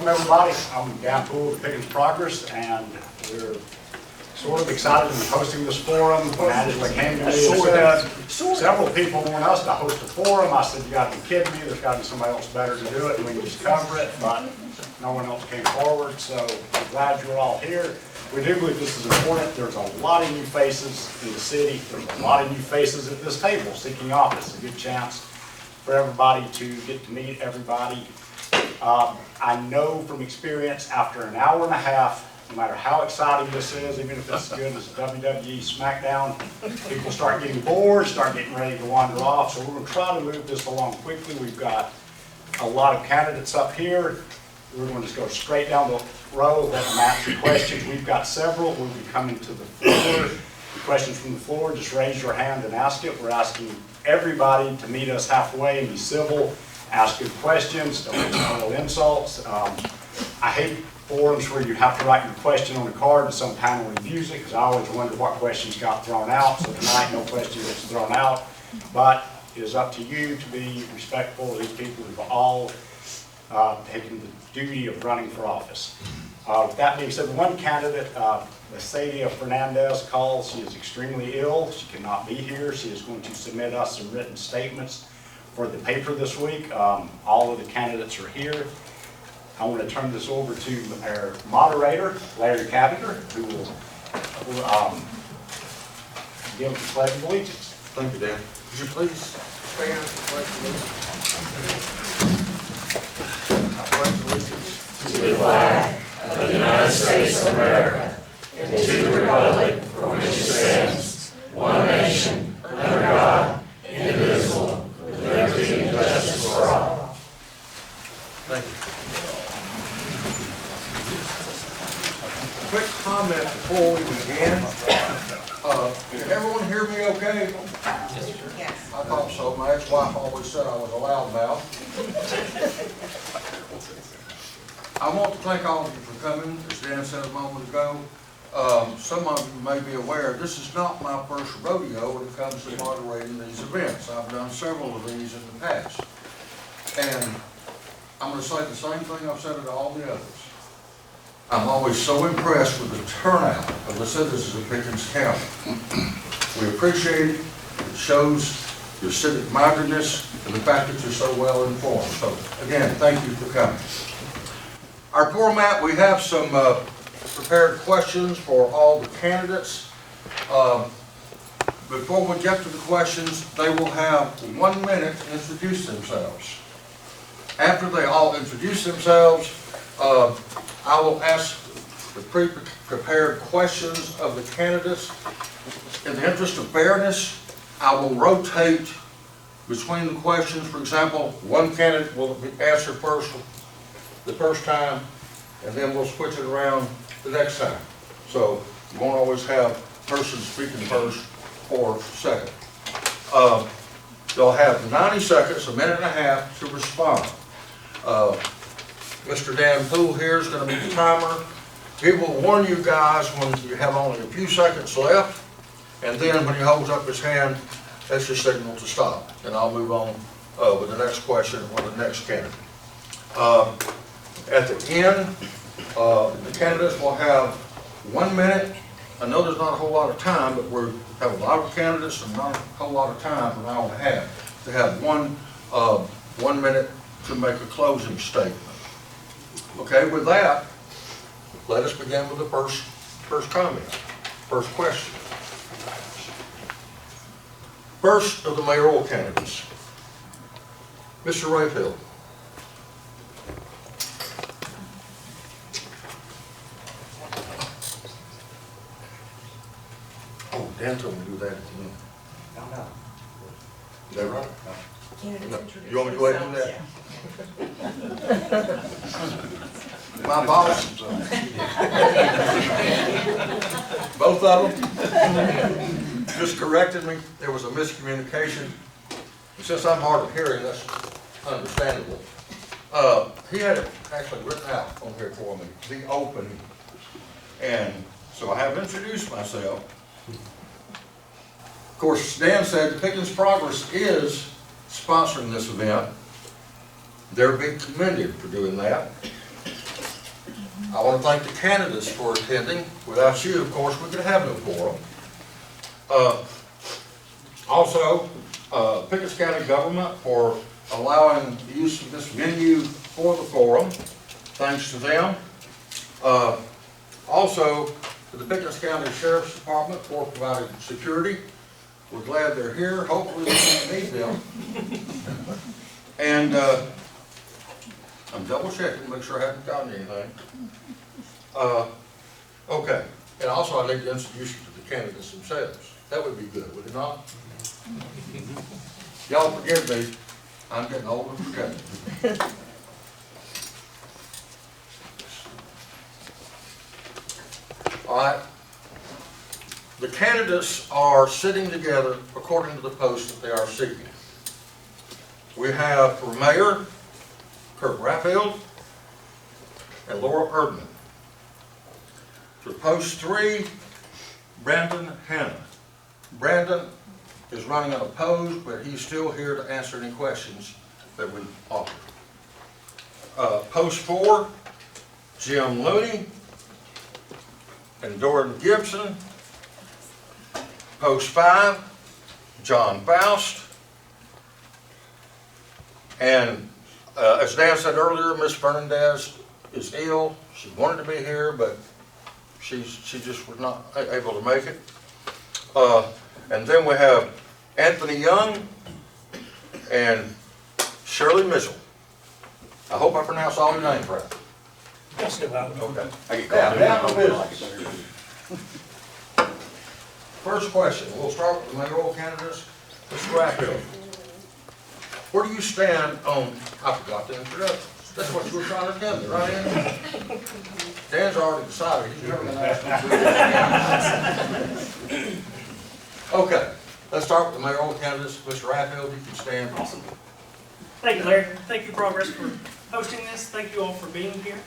everybody. I'm Dan Poole with Pickens Progress, and we're sort of excited to be hosting this forum. When Angela came to me and said, several people want us to host a forum, I said, you gotta be kidding me, there's gotta be somebody else better to do it, and we can just cover it, but no one else came forward, so I'm glad you're all here. We do believe this is important. There's a lot of new faces in the city. There's a lot of new faces at this table seeking office. A good chance for everybody to get to meet everybody. I know from experience, after an hour and a half, no matter how exciting this is, even if it's as good as WWE SmackDown, people start getting bored, start getting ready to wander off. So we're going to try to move this along quickly. We've got a lot of candidates up here. We're going to just go straight down the row, let them answer questions. We've got several. We'll be coming to the floor. The questions from the floor, just raise your hand and ask it. We're asking everybody to meet us halfway and be civil, ask good questions, don't throw insults. I hate forums where you have to write your question on a card and some panel reviews it, because I always wonder what questions got thrown out. So tonight, no question gets thrown out. But it is up to you to be respectful of these people who've all taking the duty of running for office. With that being said, one candidate, Bethsadia Fernandez, called. She is extremely ill. She cannot be here. She is going to submit us some written statements for the paper this week. All of the candidates are here. I want to turn this over to our moderator, Larry Cavender, who will give the Pledge of Allegiance. Thank you, Dan. Would you please stand for the Pledge of Allegiance? I pledge allegiance to the flag of the United States of America and to the republic for which it stands, one nation, under God, indivisible, with liberty and justice for all. Thank you. Quick comment before we begin. Can everyone hear me okay? Yes. I thought so. My ex-wife always said I was a loudmouth. I want to thank all of you for coming. As Dan said a moment ago, some of you may be aware this is not my first rodeo when it comes to moderating these events. I've done several of these in the past. And I'm going to say the same thing I've said to all the others. I'm always so impressed with the turnout of the citizens of Pickens County. We appreciate it. It shows your civic mindedness and the fact that you're so well informed. So again, thank you for coming. Our format, we have some prepared questions for all the candidates. Before we get to the questions, they will have 1 minute to introduce themselves. After they all introduce themselves, I will ask the pre-prepared questions of the candidates. In the interest of fairness, I will rotate between the questions. For example, one candidate will answer first the first time, and then we'll switch it around the next time. So you won't always have person speaking first or second. They'll have 90 seconds, a minute and a half to respond. Mr. Dan Poole here is going to be the timer. He will warn you guys when you have only a few seconds left, and then when he holds up his hand, that's your signal to stop. And I'll move on with the next question with the next candidate. At the end, the candidates will have 1 minute. I know there's not a whole lot of time, but we have a lot of candidates and not a whole lot of time, an hour and a half, to have 1 minute to make a closing statement. Okay, with that, let us begin with the first comment, first question. First of the mayoral candidates, Mr. Raffield. Oh, Dan told me to do that at the end. No. Is that right? No. You want me to go ahead and do that? My boss. Both of them just corrected me. There was a miscommunication. Since I'm hard of hearing, that's understandable. He had it actually written out on here for me, the open. And so I have introduced myself. Of course, Dan said Pickens Progress is sponsoring this event. They're being commended for doing that. I want to thank the candidates for attending. Without you, of course, we could have no forum. Also, Pickens County Government for allowing the use of this venue for the forum. Thanks to them. Also, to the Pickens County Sheriff's Department for providing security. We're glad they're here. Hopefully we won't need them. And I'm double checking to make sure I haven't gotten anything. Okay. And also I need to introduce you to the candidates themselves. That would be good, would it not? Y'all forgive me. I'm getting old and forgetting. All right. The candidates are sitting together according to the post that they are seeking. We have for mayor, Kirk Raffield and Lora Erdman. For post 3, Brandon Hanna. Brandon is running unopposed, but he's still here to answer any questions that we offer. Post 4, Jim Looney and Dorian Gibson. Post 5, John Foust. And as Dan said earlier, Ms. Fernandez is ill. She wanted to be here, but she just was not able to make it. And then we have Anthony Young and Shirley Mitchell. I hope I pronounced all your names right. Just about. Okay. Down to business. First question, we'll start with the mayoral candidates. Mr. Raffield, where do you stand on, I forgot the introduction. That's what you were trying to tell me, right, Andy? Dan's already decided, he's never going to ask me. Okay, let's start with the mayoral candidates. Mr. Raffield, you can stand. Awesome. Thank you, Larry. Thank you, Progress, for hosting this. Thank you all for being here.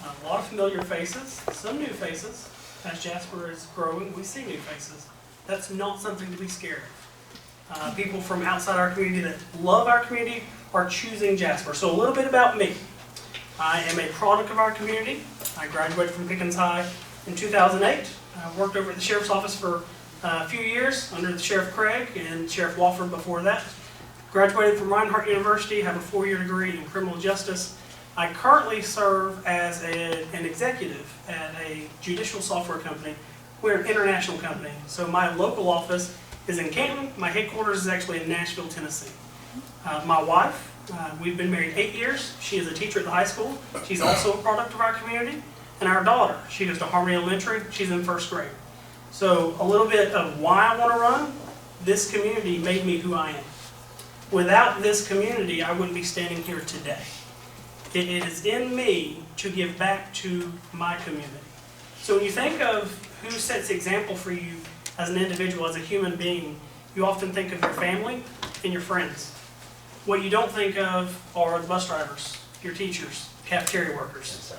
A lot of familiar faces, some new faces. As Jasper is growing, we see new faces. That's not something to be scared of. People from outside our community that love our community are choosing Jasper. So a little bit about me. I am a product of our community. I graduated from Pickens High in 2008. I worked over at the Sheriff's Office for a few years under the Sheriff Craig and Sheriff Wofford before that. Graduated from Reinhardt University, have a 4-year degree in criminal justice. I currently serve as an executive at a judicial software company. We're an international company, so my local office is in Canton. My headquarters is actually in Nashville, Tennessee. My wife, we've been married 8 years. She is a teacher at the high school. She's also a product of our community. And our daughter, she goes to Harmony Elementary. She's in 1st grade. So a little bit of why I want to run. This community made me who I am. Without this community, I wouldn't be standing here today. It is in me to give back to my community. So when you think of who sets the example for you as an individual, as a human being, you often think of your family and your friends. What you don't think of are the bus drivers, your teachers, cafeteria workers.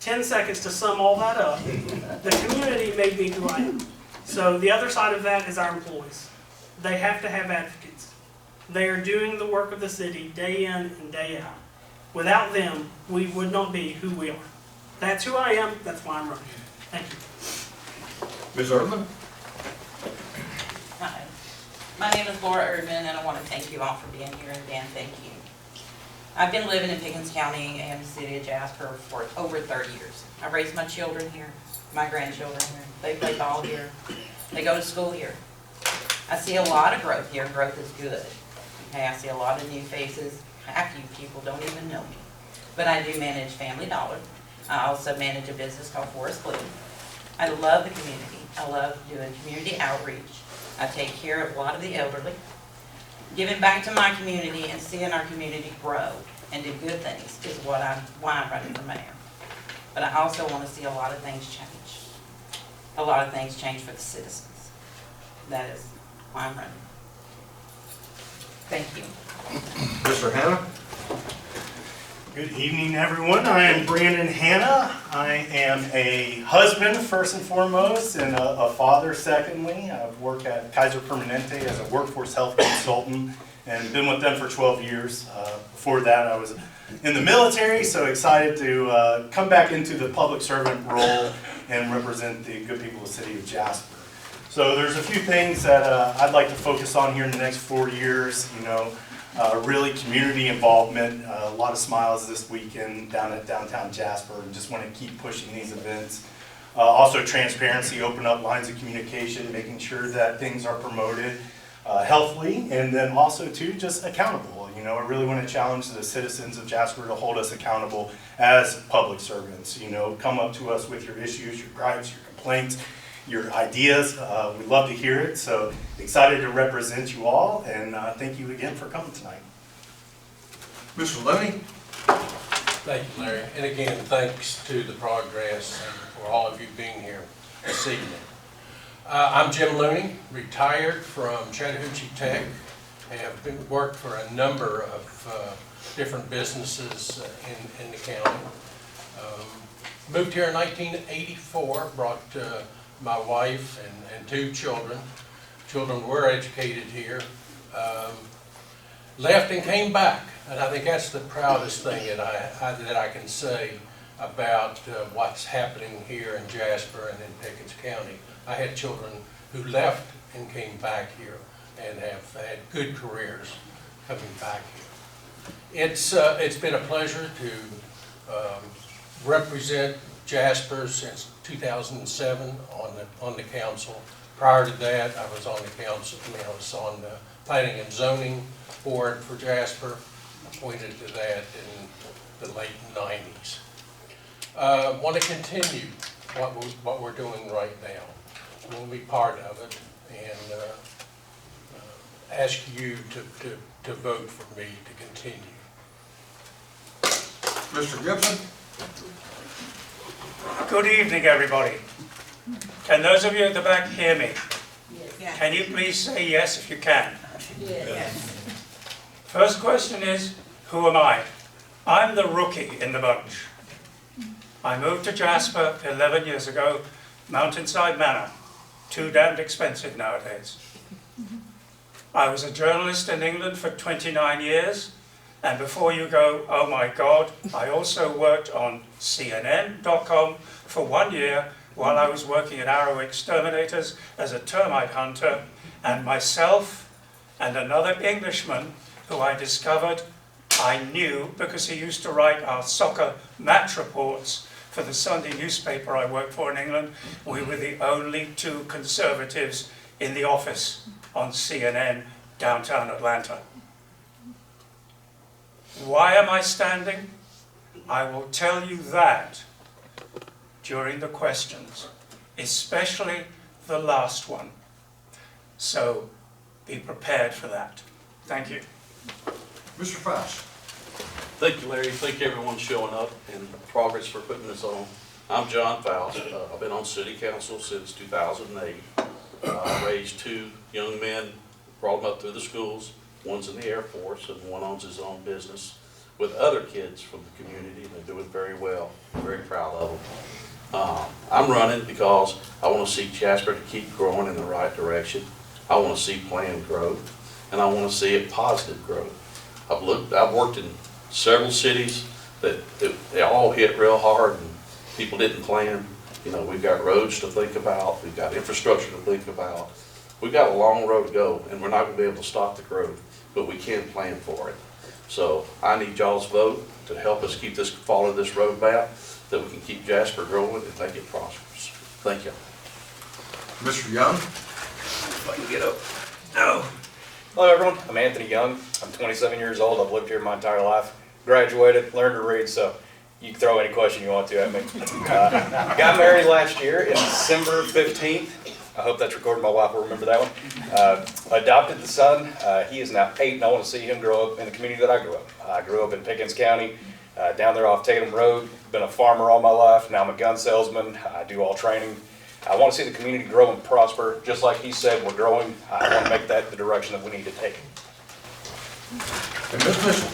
10 seconds to sum all that up. The community made me who I am. So the other side of that is our employees. They have to have advocates. They are doing the work of the city day in and day out. Without them, we would not be who we are. That's who I am. That's why I'm running. Thank you. Ms. Erdman? Hi, my name is Lora Erdman, and I want to thank you all for being here, and Dan, thank you. I've been living in Pickens County and the city of Jasper for over 30 years. I raised my children here, my grandchildren here. They play ball here. They go to school here. I see a lot of growth here. Growth is good. Okay, I see a lot of new faces. Half you people don't even know me. But I do manage Family Dollar. I also manage a business called Forest Blue. I love the community. I love doing community outreach. I take care of a lot of the elderly. Giving back to my community and seeing our community grow and do good things is why I'm running for mayor. But I also want to see a lot of things change. A lot of things change for the citizens. That is why I'm running. Thank you. Mr. Hanna? Good evening, everyone. I am Brandon Hanna. I am a husband, first and foremost, and a father, secondly. I've worked at Kaiser Permanente as a workforce health consultant and been with them for 12 years. Before that, I was in the military, so excited to come back into the public servant role and represent the good people of the city of Jasper. So there's a few things that I'd like to focus on here in the next 4 years. Really community involvement, a lot of smiles this weekend down at downtown Jasper, and just want to keep pushing these events. Also transparency, open up lines of communication, making sure that things are promoted healthily, and then also too just accountable. I really want to challenge the citizens of Jasper to hold us accountable as public servants. Come up to us with your issues, your gripes, your complaints, your ideas. We'd love to hear it. So excited to represent you all, and thank you again for coming tonight. Mr. Looney? Thank you, Larry. And again, thanks to the Progress and for all of you being here this evening. I'm Jim Looney, retired from Chattahoochee Tech. Have worked for a number of different businesses in the county. Moved here in 1984, brought my wife and 2 children. Children were educated here. Left and came back, and I think that's the proudest thing that I can say about what's happening here in Jasper and in Pickens County. I had children who left and came back here and have had good careers coming back here. It's been a pleasure to represent Jasper since 2007 on the council. Prior to that, I was on the council. I was on the Planning and Zoning Board for Jasper, appointed to that in the late 90s. Want to continue what we're doing right now. We'll be part of it, and ask you to vote for me to continue. Mr. Gibson? Good evening, everybody. Can those of you at the back hear me? Yes. Can you please say yes if you can? Yes. First question is, who am I? I'm the rookie in the bunch. I moved to Jasper 11 years ago, Mountainside Manor. Too damned expensive nowadays. I was a journalist in England for 29 years, and before you go, oh my God, I also worked on CNN.com for 1 year while I was working at Arrow Exterminators as a termite hunter, and myself and another Englishman who I discovered I knew because he used to write our soccer match reports for the Sunday newspaper I worked for in England. We were the only 2 conservatives in the office on CNN downtown Atlanta. Why am I standing? I will tell you that during the questions, especially the last one. So be prepared for that. Thank you. Mr. Foust? Thank you, Larry. Thank you, everyone showing up and Progress for putting this on. I'm John Foust. I've been on City Council since 2008. I raised 2 young men, brought them up through the schools. One's in the Air Force and one owns his own business with other kids from the community, and they're doing very well. I'm very proud of them. I'm running because I want to see Jasper to keep growing in the right direction. I want to see planned growth, and I want to see it positive growth. I've worked in several cities that they all hit real hard and people didn't plan. We've got roads to think about, we've got infrastructure to think about. We've got a long road to go, and we're not going to be able to stop the growth, but we can plan for it. So I need y'all's vote to help us follow this roadmap, that we can keep Jasper growing and make it prosperous. Thank you. Mr. Young? If I can get up. No. Hello, everyone. I'm Anthony Young. I'm 27 years old. I've lived here my entire life. Graduated, learned to read, so you can throw any question you want to at me. Got married last year in December 15th. I hope that's recorded. My wife will remember that one. Adopted the son. He is now 8, and I want to see him grow up in the community that I grew up. I grew up in Pickens County, down there off Tatum Road. Been a farmer all my life. Now I'm a gun salesman. I do all training. I want to see the community grow and prosper. Just like he said, we're growing. I want to make that the direction that we need to take. And Ms. Mitchell?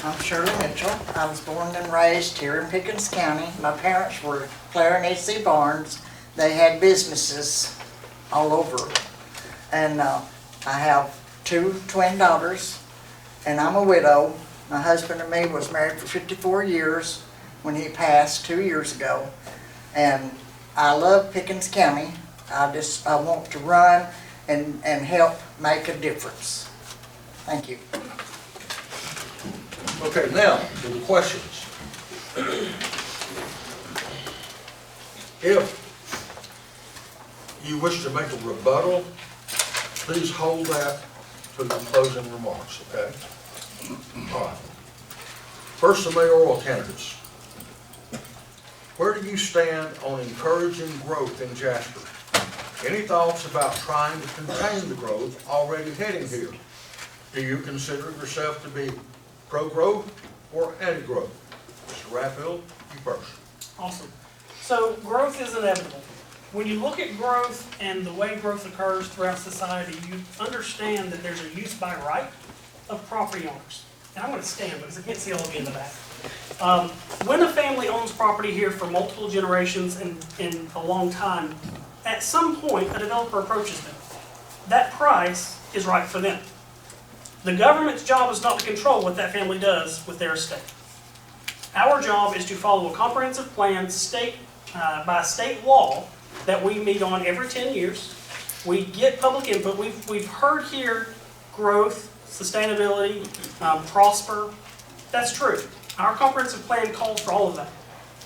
I'm Shirley Mitchell. I was born and raised here in Pickens County. My parents were Claire and Essie Barnes. They had businesses all over. And I have 2 twin daughters, and I'm a widow. My husband and me was married for 54 years when he passed 2 years ago. And I love Pickens County. I want to run and help make a difference. Thank you. Okay, now, to the questions. If you wish to make a rebuttal, please hold that to the closing remarks, okay? All right. First, the mayoral candidates. Where do you stand on encouraging growth in Jasper? Any thoughts about trying to contain the growth already heading here? Do you consider yourself to be pro-growth or anti-growth? Mr. Raffield, you first. Awesome. So growth is inevitable. When you look at growth and the way growth occurs throughout society, you understand that there's a use by right of property owners. And I'm going to stand because I can't see all of you in the back. When a family owns property here for multiple generations and in a long time, at some point a developer approaches them. That price is right for them. The government's job is not to control what that family does with their estate. Our job is to follow a comprehensive plan by state law that we meet on every 10 years. We get public input. We've heard here growth, sustainability, prosper. That's true. Our comprehensive plan calls for all of that.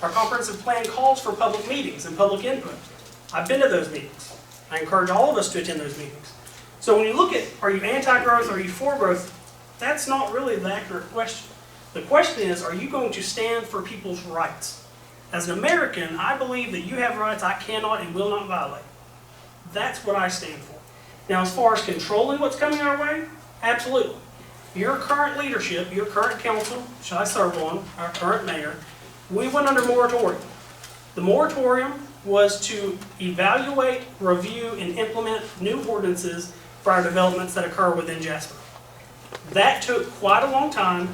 Our comprehensive plan calls for public meetings and public input. I've been to those meetings. I encourage all of us to attend those meetings. So when you look at, are you anti-growth, are you for growth, that's not really the accurate question. The question is, are you going to stand for people's rights? As an American, I believe that you have rights I cannot and will not violate. That's what I stand for. Now, as far as controlling what's coming our way, absolutely. Your current leadership, your current council, which I serve on, our current mayor, we went under moratorium. The moratorium was to evaluate, review, and implement new ordinances for our developments that occur within Jasper. That took quite a long time.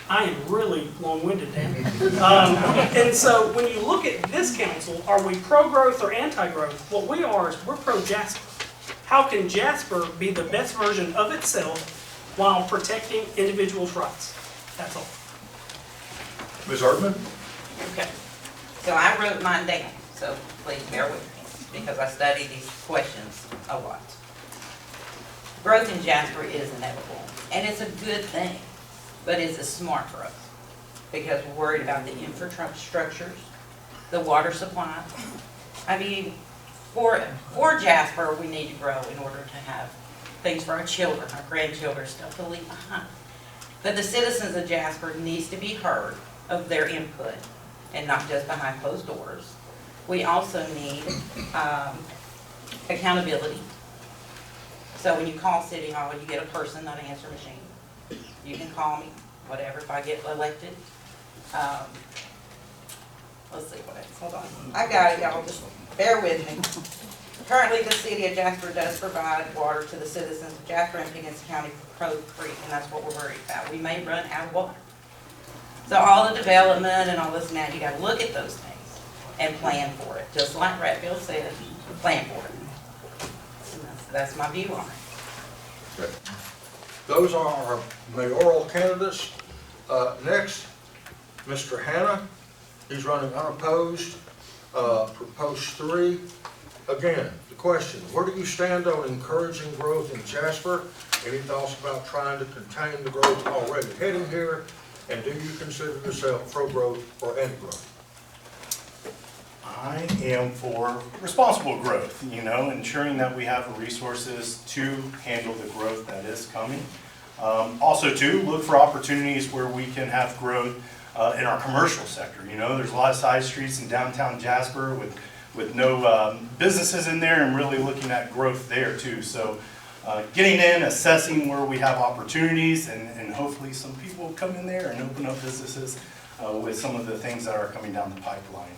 I am really long-winded, Dan. And so when you look at this council, are we pro-growth or anti-growth? What we are is we're pro-Jasper. How can Jasper be the best version of itself while protecting individuals' rights? That's all. Ms. Erdman? Okay, so I wrote mine down, so please bear with me, because I study these questions a lot. Growth in Jasper is inevitable, and it's a good thing, but it's a smart growth, because we're worried about the infrastructures, the water supply. I mean, for Jasper, we need to grow in order to have things for our children, our grandchildren, stuff to leave behind. But the citizens of Jasper needs to be heard of their input, and not just behind closed doors. We also need accountability. So when you call City Hall, you get a person, not an answer machine. You can call me, whatever, if I get elected. Let's see what else, hold on. I got it, y'all, just bear with me. Currently, the city of Jasper does provide water to the citizens of Jasper and Pickens County Crow Creek, and that's what we're worried about. We may run out of water. So all the development and all this now, you gotta look at those things and plan for it. Just like Raffield said, plan for it. And that's my view on it. Okay. Those are our mayoral candidates. Next, Mr. Hanna. He's running unopposed for post 3. Again, the question, where do you stand on encouraging growth in Jasper? Any thoughts about trying to contain the growth already heading here? And do you consider yourself pro-growth or anti-growth? I am for responsible growth, ensuring that we have the resources to handle the growth that is coming. Also, too, look for opportunities where we can have growth in our commercial sector. There's a lot of side streets in downtown Jasper with no businesses in there, and really looking at growth there, too. So getting in, assessing where we have opportunities, and hopefully some people will come in there and open up businesses with some of the things that are coming down the pipeline.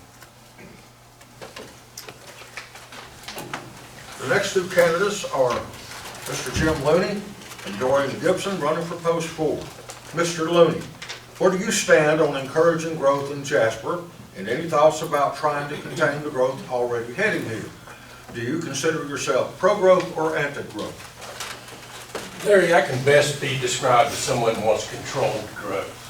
The next 2 candidates are Mr. Jim Looney and Dorian Gibson, running for post 4. Mr. Looney, where do you stand on encouraging growth in Jasper, and any thoughts about trying to contain the growth already heading here? Do you consider yourself pro-growth or anti-growth? Larry, I can best be described as someone who wants controlled growth.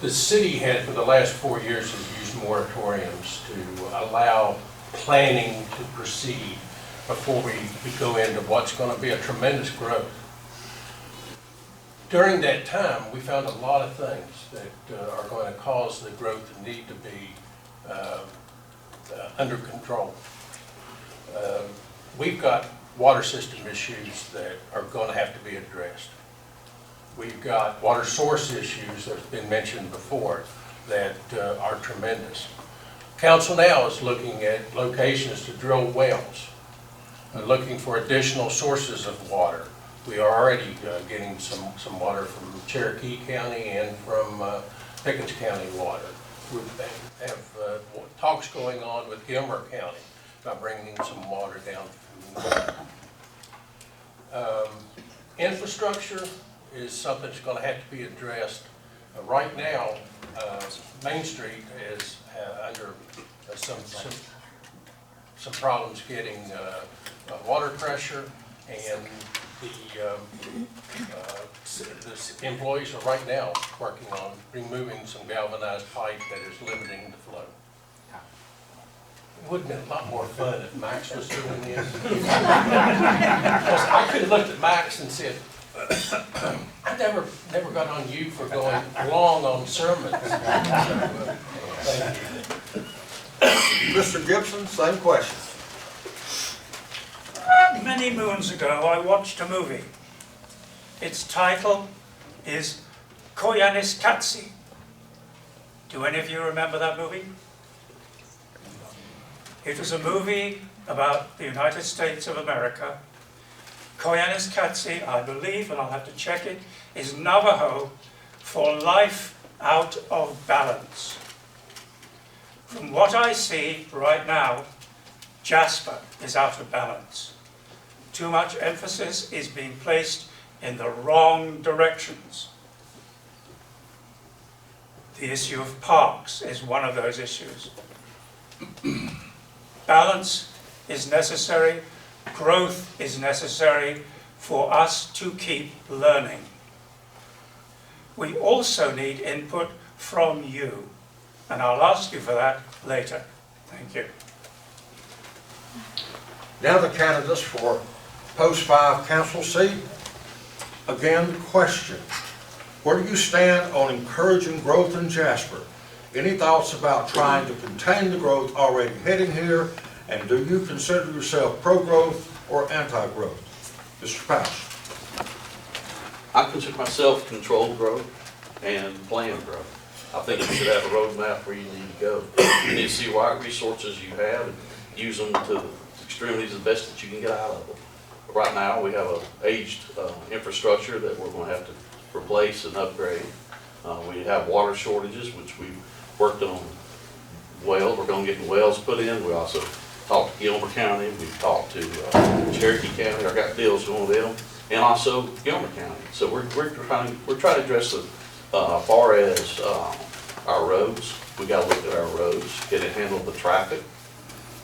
The city had, for the last 4 years, has used moratoriums to allow planning to proceed before we go into what's going to be a tremendous growth. During that time, we found a lot of things that are going to cause the growth to need to be under control. We've got water system issues that are going to have to be addressed. We've got water source issues that have been mentioned before that are tremendous. Council now is looking at locations to drill wells, looking for additional sources of water. We are already getting some water from Cherokee County and from Pickens County water. We have talks going on with Gilmer County about bringing some water down. Infrastructure is something that's going to have to be addressed. Right now, Main Street is under some problems getting water pressure, and the employees are right now working on removing some galvanized pipe that is limiting the flow. Wouldn't it be a lot more fun if Max was doing this? Because I could have looked at Max and said, I never got on you for going long on sermons. Thank you. Mr. Gibson, same question. Many moons ago, I watched a movie. Its title is Koyaanisqatsi. Do any of you remember that movie? It was a movie about the United States of America. Koyaanisqatsi, I believe, and I'll have to check it, is Navajo for life out of balance. From what I see right now, Jasper is out of balance. Too much emphasis is being placed in the wrong directions. The issue of parks is one of those issues. Balance is necessary, growth is necessary for us to keep learning. We also need input from you, and I'll ask you for that later. Thank you. Now the candidates for Post 5 council seat. Again, the question, where do you stand on encouraging growth in Jasper? Any thoughts about trying to contain the growth already heading here? And do you consider yourself pro-growth or anti-growth? Mr. Foust. I consider myself controlled growth and planned growth. I think you should have a roadmap where you need to go. You need to see what resources you have and use them to the extremities the best that you can get out of them. Right now, we have an aged infrastructure that we're going to have to replace and upgrade. We have water shortages, which we've worked on wells. We're going to get the wells put in. We also talked to Gilmer County. We've talked to Cherokee County. I got deals going with them, and also Gilmer County. So we're trying to address the far as our roads. We got to look at our roads. Can it handle the traffic?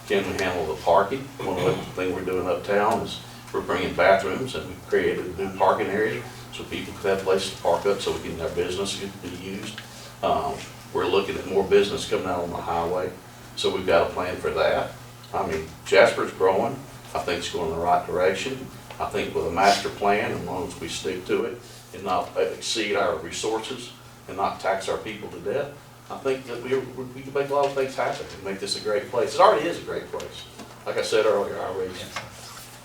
Can we handle the parking? One of the things we're doing uptown is we're bringing bathrooms, and we've created new parking areas so people can have places to park up so we can their business can be used. We're looking at more business coming out on the highway, so we've got a plan for that. I mean, Jasper's growing. I think it's going in the right direction. I think with a master plan, as long as we stick to it and not exceed our resources and not tax our people to death, I think that we can make a lot of things happen and make this a great place. It already is a great place. Like I said earlier, I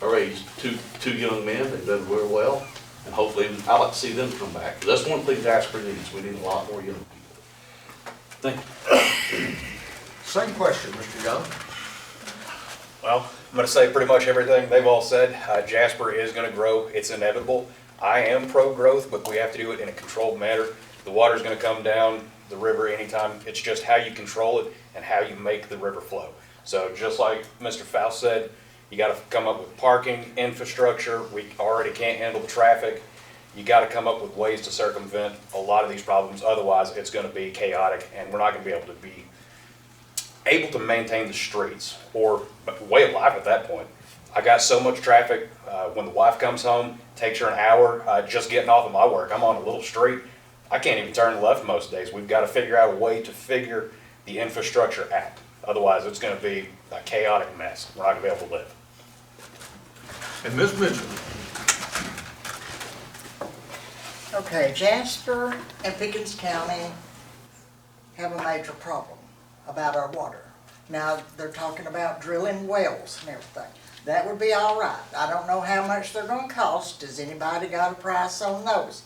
raised two young men. They've done real well, and hopefully I'd like to see them come back. That's one thing Jasper needs. We need a lot more young people. Thank you. Same question, Mr. Young. Well, I'm going to say pretty much everything they've all said. Jasper is going to grow. It's inevitable. I am pro-growth, but we have to do it in a controlled manner. The water's going to come down the river anytime. It's just how you control it and how you make the river flow. So just like Mr. Foust said, you got to come up with parking, infrastructure. We already can't handle the traffic. You got to come up with ways to circumvent a lot of these problems. Otherwise, it's going to be chaotic, and we're not going to be able to maintain the streets or way of life at that point. I got so much traffic, when the wife comes home, takes her an hour, just getting off of my work. I'm on a little street. I can't even turn left most days. We've got to figure out a way to figure the infrastructure out. Otherwise, it's going to be a chaotic mess. We're not going to be able to live. And Ms. Mitchell? Okay, Jasper and Pickens County have a major problem about our water. Now, they're talking about drilling wells and everything. That would be all right. I don't know how much they're gonna cost. Does anybody got a price on those?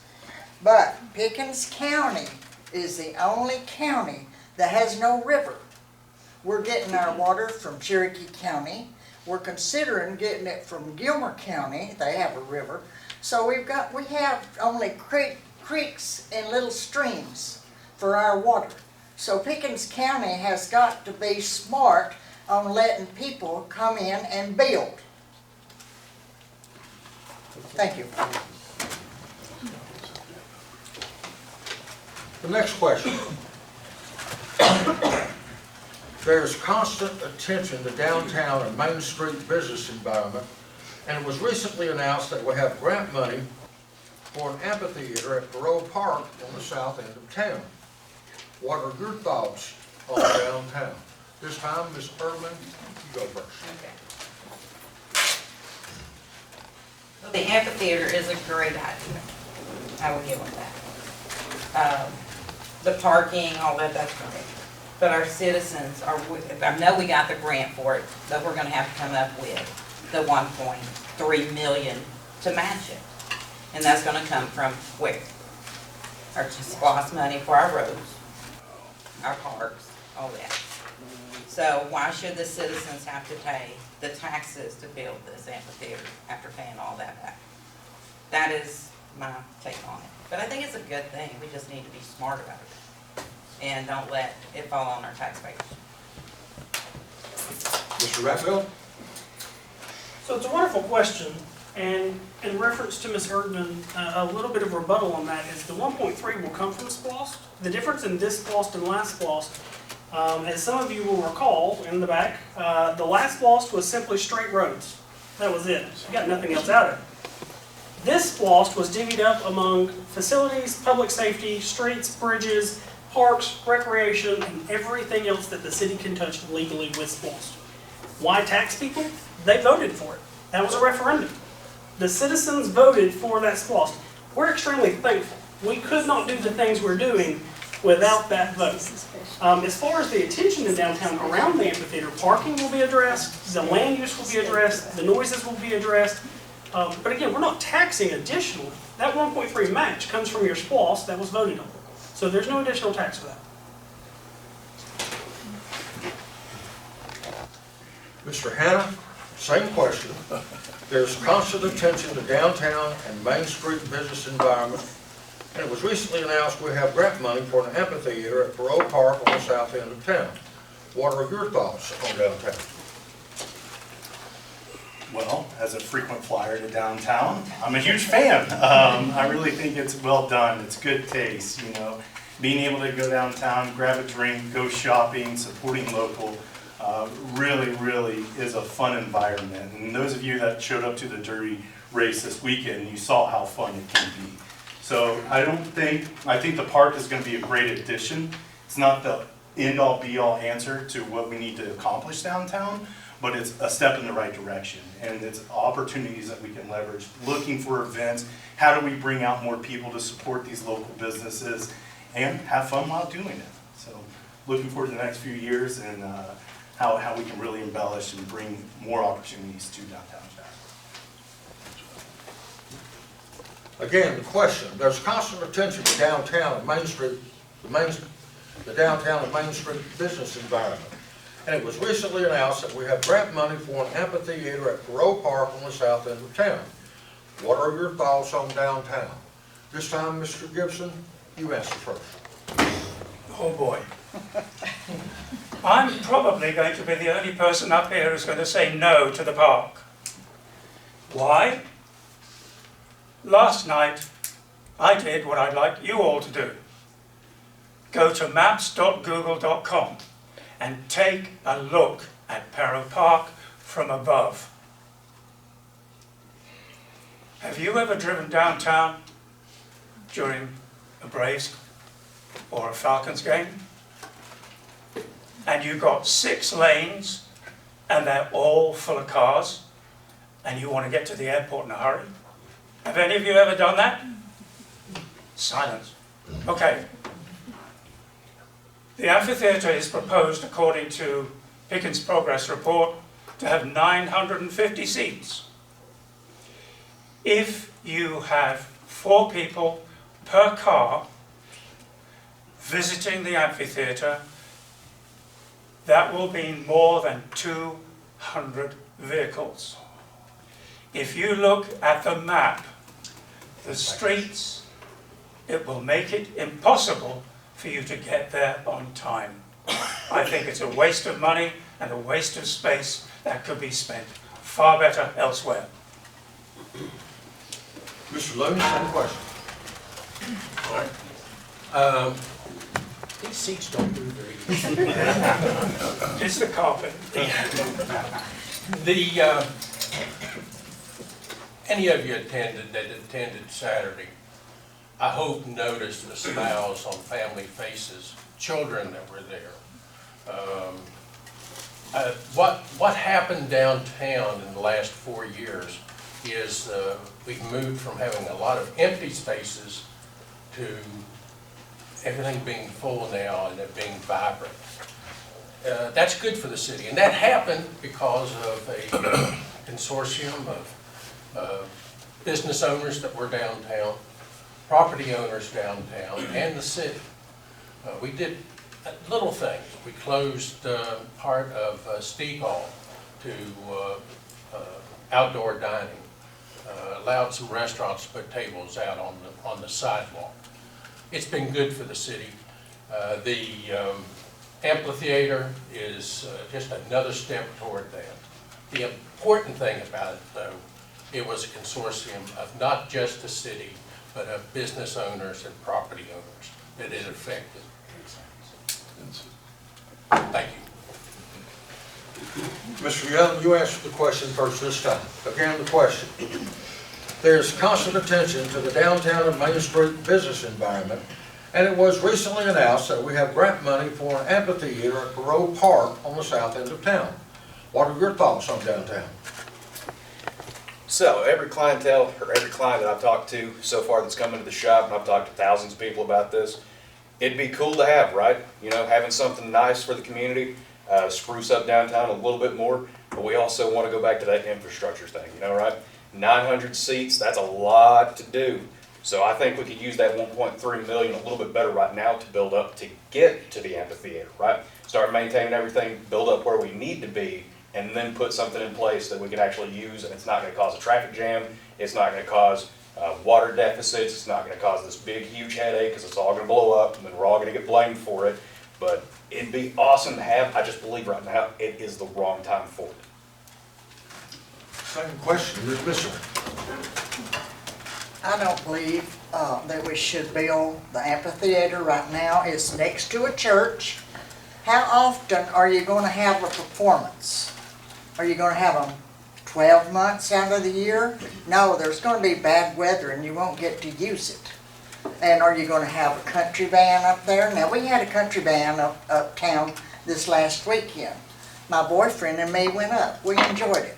But Pickens County is the only county that has no river. We're getting our water from Cherokee County. We're considering getting it from Gilmer County. They have a river. So we have only creeks and little streams for our water. So Pickens County has got to be smart on letting people come in and build. Thank you. The next question. There's constant attention to downtown and Main Street business environment, and it was recently announced that we have grant money for an amphitheater at Perot Park on the south end of town. What are your thoughts on downtown? This time, Ms. Erdman, you go first. Well, the amphitheater is a great idea. I will give them that. The parking, all that, that's great. But our citizens are, I know we got the grant for it, but we're gonna have to come up with the 1.3 million to match it. And that's gonna come from where? Our SPOS money for our roads, our parks, all that. So why should the citizens have to pay the taxes to build this amphitheater after paying all that back? That is my take on it. But I think it's a good thing. We just need to be smart about it and don't let it fall on our taxpayers. Mr. Raffield? So it's a wonderful question, and in reference to Ms. Erdman, a little bit of rebuttal on that is the 1.3 will come from SPOS. The difference in this SPOS and last SPOS, as some of you will recall in the back, the last SPOS was simply straight roads. That was it. You got nothing else out of it. This SPOS was divvied up among facilities, public safety, streets, bridges, parks, recreation, and everything else that the city can touch legally with SPOS. Why tax people? They voted for it. That was a referendum. The citizens voted for that SPOS. We're extremely thankful. We could not do the things we're doing without that vote. As far as the attention in downtown around the amphitheater, parking will be addressed, the land use will be addressed, the noises will be addressed. But again, we're not taxing additionally. That 1.3 match comes from your SPOS that was voted on. So there's no additional tax for that. Mr. Hanna, same question. There's constant attention to downtown and Main Street business environment, and it was recently announced we have grant money for an amphitheater at Perot Park on the south end of town. What are your thoughts on downtown? Well, as a frequent flyer to downtown, I'm a huge fan. I really think it's well done. It's good taste, you know. Being able to go downtown, grab a drink, go shopping, supporting local, really is a fun environment. And those of you that showed up to the Derby race this weekend, you saw how fun it can be. So I think the park is going to be a great addition. It's not the end-all be-all answer to what we need to accomplish downtown, but it's a step in the right direction, and it's opportunities that we can leverage. Looking for events, how do we bring out more people to support these local businesses and have fun while doing it? So looking forward to the next few years and how we can really embellish and bring more opportunities to downtown Jasper. Again, the question, there's constant attention to downtown and Main Street, the downtown and Main Street business environment. And it was recently announced that we have grant money for an amphitheater at Perot Park on the south end of town. What are your thoughts on downtown? This time, Mr. Gibson, you answer first. Oh boy. I'm probably going to be the only person up here who's going to say no to the park. Why? Last night, I did what I'd like you all to do. Go to Have you ever driven downtown during a Braves or a Falcons game? And you got 6 lanes and they're all full of cars and you want to get to the airport in a hurry? Have any of you ever done that? Silence. Okay. The amphitheater is proposed, according to Pickens Progress report, to have 950 seats. If you have 4 people per car visiting the amphitheater, that will be more than 200 vehicles. If you look at the map, the streets, it will make it impossible for you to get there on time. I think it's a waste of money and a waste of space that could be spent far better elsewhere. Mr. Looney, same question. These seats don't move very easily. It's the carpet. Any of you that attended Saturday, I hope noticed the smiles on family faces, children that were there. What happened downtown in the last 4 years is we've moved from having a lot of empty spaces to everything being full now and it being vibrant. That's good for the city, and that happened because of a consortium of business owners that were downtown, property owners downtown, and the city. We did little things. We closed part of Steve Hall to outdoor dining, allowed some restaurants to put tables out on the sidewalk. It's been good for the city. The amphitheater is just another step toward that. The important thing about it, though, it was a consortium of not just the city, but of business owners and property owners that it affected. Thank you. Mr. Young, you asked the question first this time. Again, the question. There's constant attention to the downtown and Main Street business environment, and it was recently announced that we have grant money for an amphitheater at Perot Park on the south end of town. What are your thoughts on downtown? So every clientele or every client that I've talked to so far that's come into the shop, and I've talked to thousands of people about this, it'd be cool to have, right? You know, having something nice for the community, spruce up downtown a little bit more, but we also want to go back to that infrastructure thing, you know, right? 900 seats, that's a lot to do. So I think we could use that 1.3 million a little bit better right now to build up to get to the amphitheater, right? Start maintaining everything, build up where we need to be, and then put something in place that we can actually use, and it's not going to cause a traffic jam, it's not going to cause water deficits, it's not going to cause this big huge headache because it's all going to blow up and then we're all going to get blamed for it. But it'd be awesome to have. I just believe right now it is the wrong time for it. Same question, Ms. Mitchell. I don't believe that we should build the amphitheater right now. It's next to a church. How often are you going to have a performance? Are you going to have them 12 months out of the year? No, there's going to be bad weather and you won't get to use it. And are you going to have a country band up there? Now, we had a country band uptown this last weekend. My boyfriend and me went up. We enjoyed it.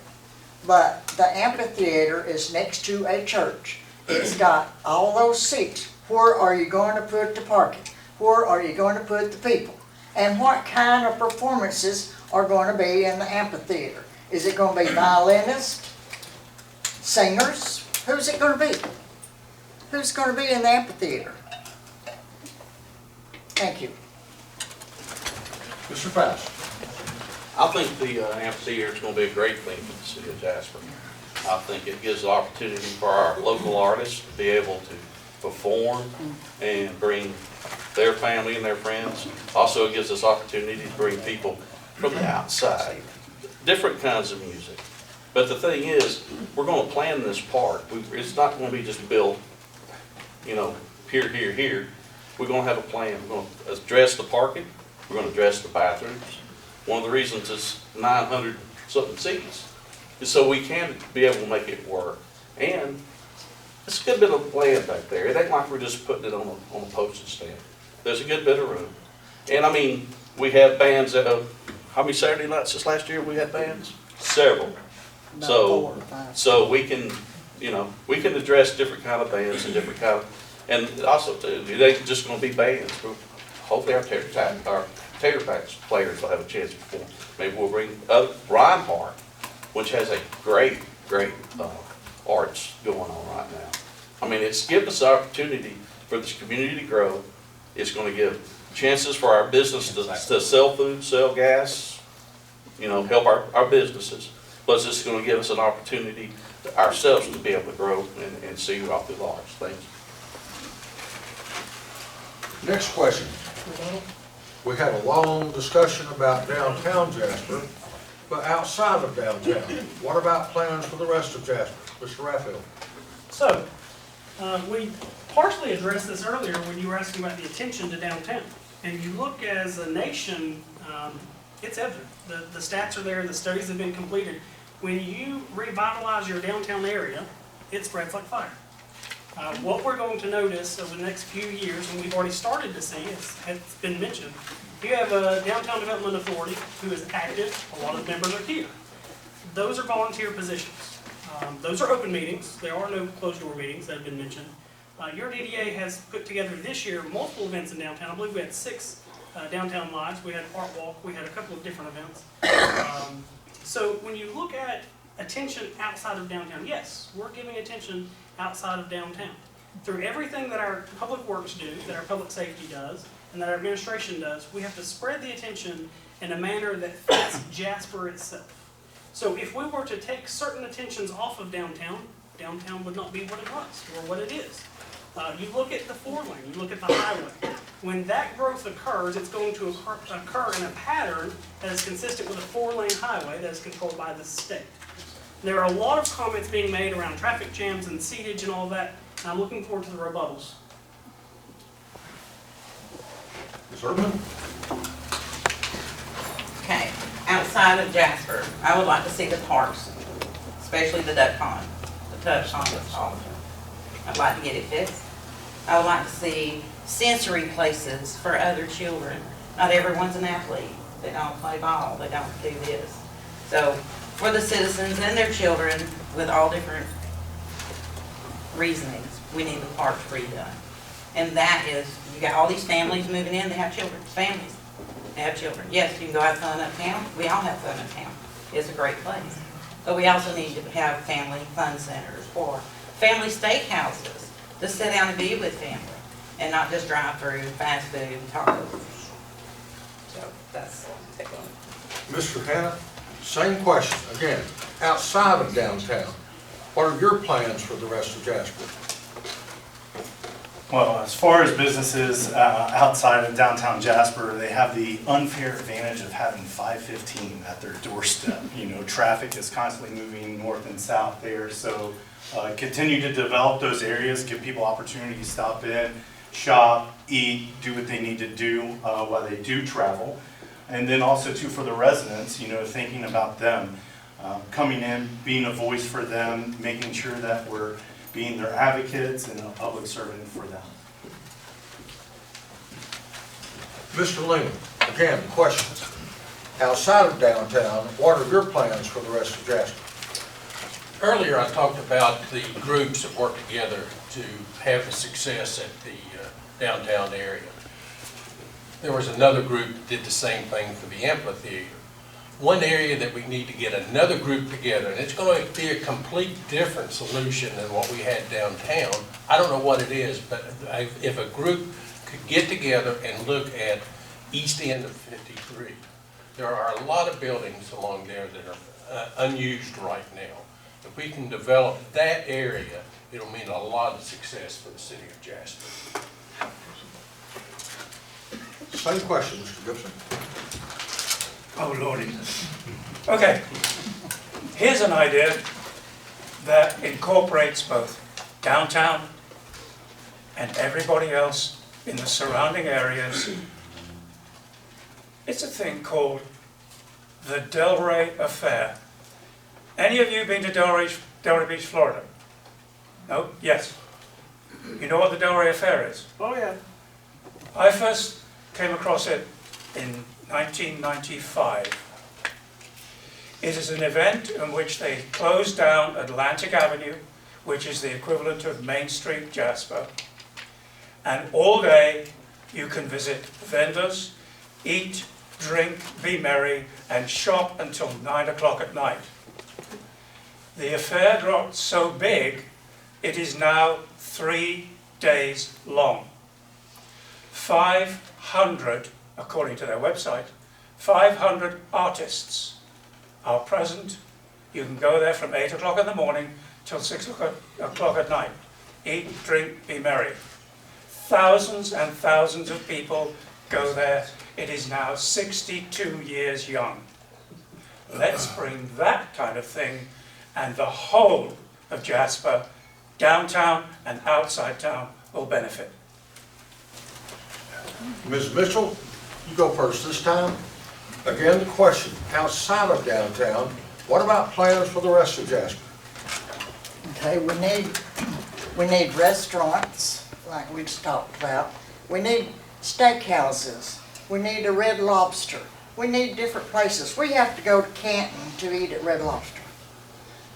But the amphitheater is next to a church. It's got all those seats. Where are you going to put the parking? Where are you going to put the people? And what kind of performances are going to be in the amphitheater? Is it going to be violinists, singers? Who's it going to be? Who's going to be in the amphitheater? Thank you. Mr. Foust. I think the amphitheater is going to be a great thing for the city of Jasper. I think it gives the opportunity for our local artists to be able to perform and bring their family and their friends. Also, it gives us opportunity to bring people from the outside, different kinds of music. But the thing is, we're going to plan this park. It's not going to be just built, you know, here, here, here. We're going to have a plan. We're going to address the parking. We're going to address the bathrooms. One of the reasons it's 900 something seats is so we can be able to make it work. And It's a good bit of land back there. It ain't like we're just putting it on a postage stamp. There's a good bit of room. And I mean, we have bands that, how many Saturday nights this last year we had bands? Several. About So, 4 or 5. so we can, you know, we can address different kind of bands and different kind of, and also too, it ain't just gonna be bands. Hopefully our tater packs players will have a chance to perform. Maybe we'll bring Reinhardt, which has a great arts going on right now. I mean, it's given us the opportunity for this community to grow. It's gonna give chances for our business to sell food, sell gas, you know, help our businesses. Plus, it's gonna give us an opportunity ourselves to be able to grow and see right through lives. Thank you. Next question. We had a long discussion about downtown Jasper, but outside of downtown, what about plans for the rest of Jasper? Mr. Raffield? So, we partially addressed this earlier when you were asking about the attention to downtown. And you look as a nation, it's evident. The stats are there, the studies have been completed. When you revitalize your downtown area, it spreads like fire. What we're going to notice over the next few years, and we've already started to see, it's been mentioned, you have a Downtown Development Authority who is active, a lot of members are here. Those are volunteer positions. Those are open meetings, there are no closed door meetings that have been mentioned. Your DDA has put together this year multiple events in downtown. I believe we had 6 downtown lives, we had Art Walk, we had a couple of different events. So when you look at attention outside of downtown, yes, we're giving attention outside of downtown. Through everything that our public works do, that our public safety does, and that our administration does, we have to spread the attention in a manner that fits Jasper itself. So if we were to take certain attentions off of downtown, downtown would not be what it was, or what it is. You look at the 4-lane, you look at the highway. When that growth occurs, it's going to occur in a pattern that is consistent with a 4-lane highway that is controlled by the state. There are a lot of comments being made around traffic jams and seatage and all that, and I'm looking forward to the rebuttals. Ms. Erdman? Okay, outside of Jasper, I would like to see the parks, especially the duck pond, the touch pond with all of them. I'd like to get it fixed. I would like to see sensory places for other children. Not everyone's an athlete. They don't play ball, they don't do this. So for the citizens and their children with all different reasonings, we need the parks redone. And that is, you got all these families moving in, they have children, families, they have children. Yes, you can go have fun uptown, we all have fun uptown. It's a great place. But we also need to have family fun centers or family steakhouses to sit down and be with family and not just drive through fast food and tacos. So that's it. Mr. Hannah, same question, again, outside of downtown, what are your plans for the rest of Jasper? Well, as far as businesses outside of downtown Jasper, they have the unfair advantage of having 515 at their doorstep. You know, traffic is constantly moving north and south there, so continue to develop those areas, give people opportunity to stop in, shop, eat, do what they need to do while they do travel. And then also too for the residents, you know, thinking about them, coming in, being a voice for them, making sure that we're being their advocates and a public servant for them. Mr. Looney, again, questions. Outside of downtown, what are your plans for the rest of Jasper? Earlier, I talked about the groups that work together to have the success at the downtown area. There was another group that did the same thing for the amphitheater. One area that we need to get another group together, and it's going to be a complete different solution than what we had downtown. I don't know what it is, but if a group could get together and look at east end of 53, there are a lot of buildings along there that are unused right now. If we can develop that area, it'll mean a lot of success for the city of Jasper. Same question, Mr. Gibson. Oh, Lordy. Okay, here's an idea that incorporates both downtown and everybody else in the surrounding areas. It's a thing called the Delray Affair. Any of you been to Delray Beach, Florida? No? Yes. You know what the Delray Affair is? Oh, yeah. I first came across it in 1995. It is an event in which they closed down Atlantic Avenue, which is the equivalent of Main Street, Jasper. And all day you can visit vendors, eat, drink, be merry, and shop until 9 o'clock at night. The affair got so big, it is now 3 days long. 500, according to their website, 500 artists are present. You can go there from 8 o'clock in the morning till 6 o'clock at night. Eat, drink, be merry. Thousands and thousands of people go there. It is now 62 years young. Let's bring that kind of thing, and the whole of Jasper, downtown and outside town, will benefit. Ms. Mitchell, you go first this time. Again, the question, outside of downtown, what about plans for the rest of Jasper? Okay, we need restaurants, like we just talked about. We need steakhouses. We need a Red Lobster. We need different places. We have to go to Canton to eat at Red Lobster.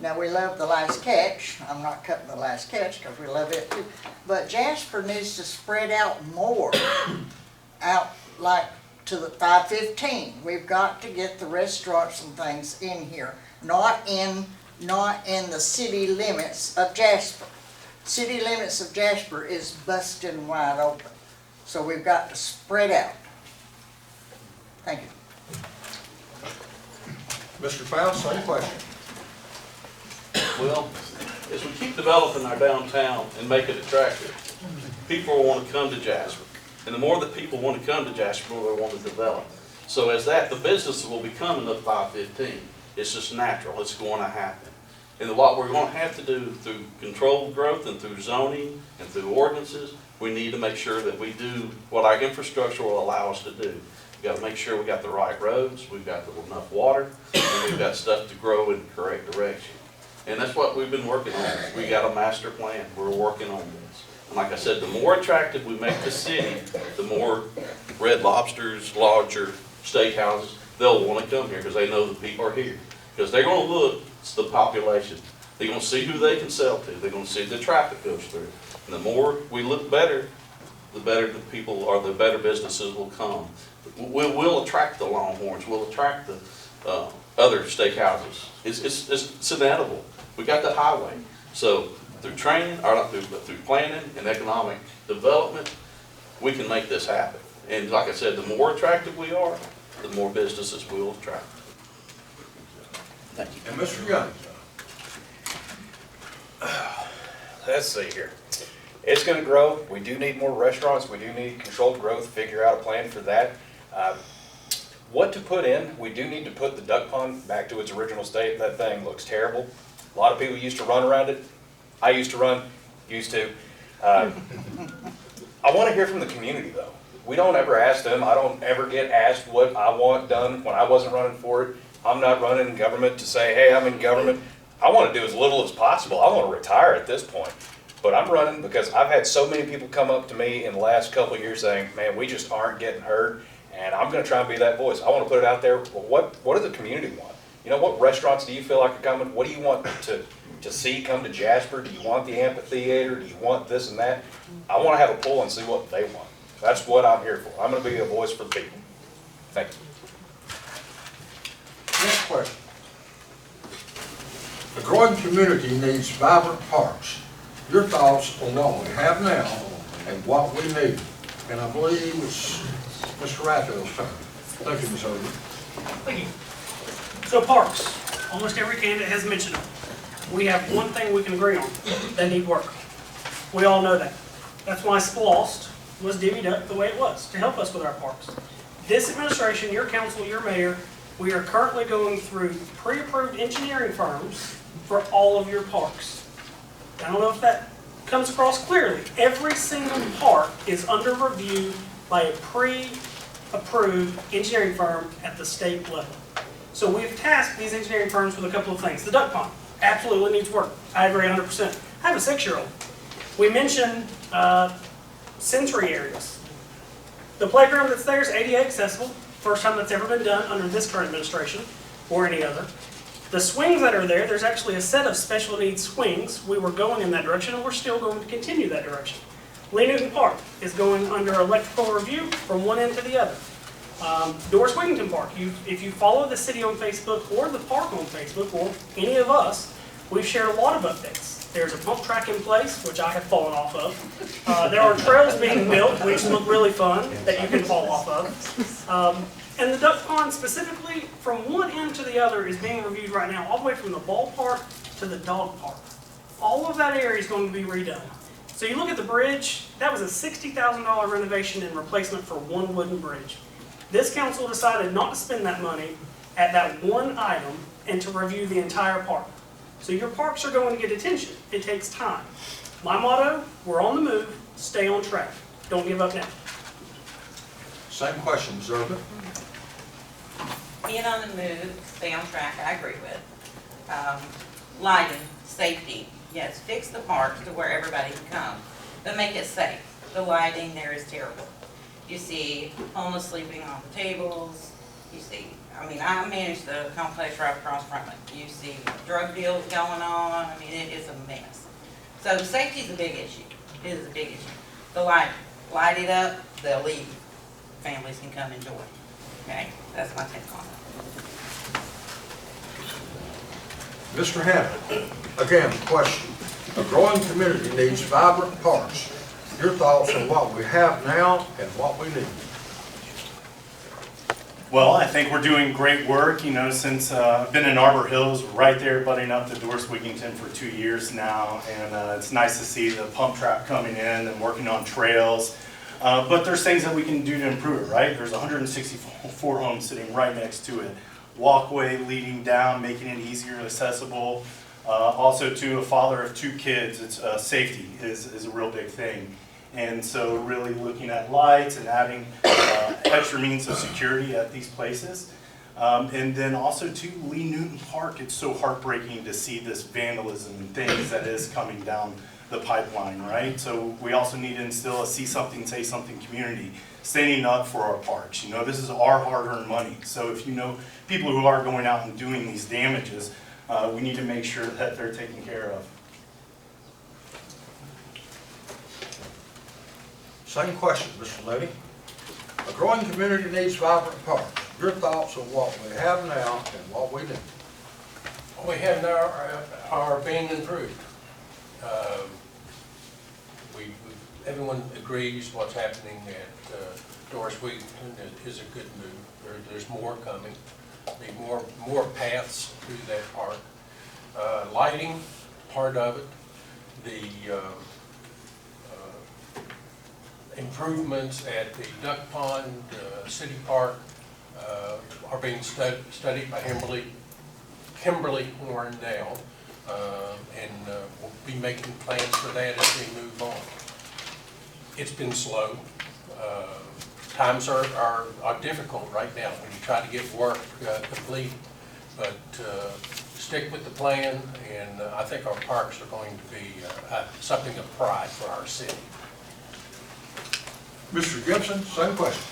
Now, we love the Last Catch. I'm not cutting the Last Catch because we love it too. But Jasper needs to spread out more, out like to the 515. We've got to get the restaurants and things in here, not in the city limits of Jasper. City limits of Jasper is busting wide open. So we've got to spread out. Thank you. Mr. Foust, same question. Well, as we keep developing our downtown and make it attractive, people will want to come to Jasper. And the more that people want to come to Jasper, the more they want to develop. So as that, the businesses will be coming up 515. It's just natural. It's going to happen. And what we're going to have to do through controlled growth and through zoning and through ordinances, we need to make sure that we do what our infrastructure will allow us to do. We've got to make sure we got the right roads, we've got enough water, and we've got stuff to grow in the correct direction. And that's what we've been working on. We got a master plan. We're working on this. And like I said, the more attractive we make the city, the more Red Lobsters, larger steakhouses, they'll want to come here because they know the people are here. Because they're going to look at the population. They're going to see who they can sell to. They're going to see the traffic goes through. And the more we look better, the better the people or the better businesses will come. We'll attract the Longhorns. We'll attract the other steakhouses. It's inevitable. We got the highway. So through training, or not through planning and economic development, we can make this happen. And like I said, the more attractive we are, the more businesses we'll attract. Thank you. And Mr. Young. Let's see here. It's going to grow. We do need more restaurants. We do need controlled growth. Figure out a plan for that. What to put in? We do need to put the duck pond back to its original state. That thing looks terrible. A lot of people used to run around it. I used to run. Used to. I want to hear from the community, though. We don't ever ask them. I don't ever get asked what I want done when I wasn't running for it. I'm not running in government to say, hey, I'm in government. I want to do as little as possible. I want to retire at this point. But I'm running because I've had so many people come up to me in the last couple of years saying, man, we just aren't getting heard. And I'm going to try and be that voice. I want to put it out there. Well, what does the community want? You know, what restaurants do you feel like are coming? What do you want to see come to Jasper? Do you want the amphitheater? Do you want this and that? I want to have a poll and see what they want. That's what I'm here for. I'm going to be a voice for the people. Thank you. Next question. The growing community needs vibrant parks. Your thoughts on what we have now and what we need. And I believe it's Mr. Raffield's turn. Thank you, Ms. Erdman. Thank you. So parks, almost every candidate has mentioned them. We have one thing we can agree on, they need work. We all know that. That's why SPLOST was divvied up the way it was, to help us with our parks. This administration, your council, your mayor, we are currently going through pre-approved engineering firms for all of your parks. I don't know if that comes across clearly. Every single park is under review by a pre-approved engineering firm at the state level. So we've tasked these engineering firms with a couple of things. The duck pond absolutely needs work. I agree 100%. I have a 6-year-old. We mentioned sensory areas. The playground that's there is ADA accessible. First time that's ever been done under this current administration or any other. The swings that are there, there's actually a set of special needs swings. We were going in that direction and we're still going to continue that direction. Lee Newton Park is going under electrical review from one end to the other. Doris Wigington Park, if you follow the city on Facebook or the park on Facebook or any of us, we've shared a lot of updates. There's a pump track in place, which I have fallen off of. There are trails being built, which look really fun, that you can fall off of. And the duck pond specifically, from one end to the other, is being reviewed right now, all the way from the ballpark to the dog park. All of that area is going to be redone. So you look at the bridge, that was a $60,000 renovation and replacement for one wooden bridge. This council decided not to spend that money at that one item and to review the entire park. So your parks are going to get attention. It takes time. My motto, we're on the move, stay on track. Don't give up now. Same question, Ms. Erdman. Being on the move, stay on track, I agree with. Lighting, safety, yes, fix the parks to where everybody can come, but make it safe. The lighting there is terrible. You see homeless sleeping on the tables, you see, I manage the complex right across from it. You see drug deals going on, it is a mess. So safety is a big issue, it is a big issue. The lighting, light it up, they'll leave. Families can come enjoy. Okay, that's my take on it. Mr. Hammond, again, question. A growing community needs vibrant parks. Your thoughts on what we have now and what we need? Well, I think we're doing great work, since I've been in Arbor Hills, right there butting up to Doris Wigington for 2 years now, and it's nice to see the pump track coming in and working on trails. But there's things that we can do to improve it, right? There's 164 homes sitting right next to it. Walkway leading down, making it easier, accessible. Also, to a father of 2 kids, it's safety is a real big thing. And so really looking at lights and adding extra means of security at these places. And then also to Lee Newton Park, it's so heartbreaking to see this vandalism and things that is coming down the pipeline, right? So we also need to instill a see something, say something community, standing up for our parks. This is our hard-earned money. So if people who are going out and doing these damages, we need to make sure that they're taken care of. Same question, Mr. Looney. A growing community needs vibrant parks. Your thoughts on what we have now and what we need? What we have now are being improved. Everyone agrees what's happening at Doris Wigington is a good move. There's more coming. There'll be more paths through that park. Lighting, part of it. The improvements at the duck pond, city park are being studied by Kimberly Horn now, and we'll be making plans for that as we move on. It's been slow. Times are difficult right now when you try to get work complete, but stick with the plan, and I think our parks are going to be something of pride for our city. Mr. Gibson, same question.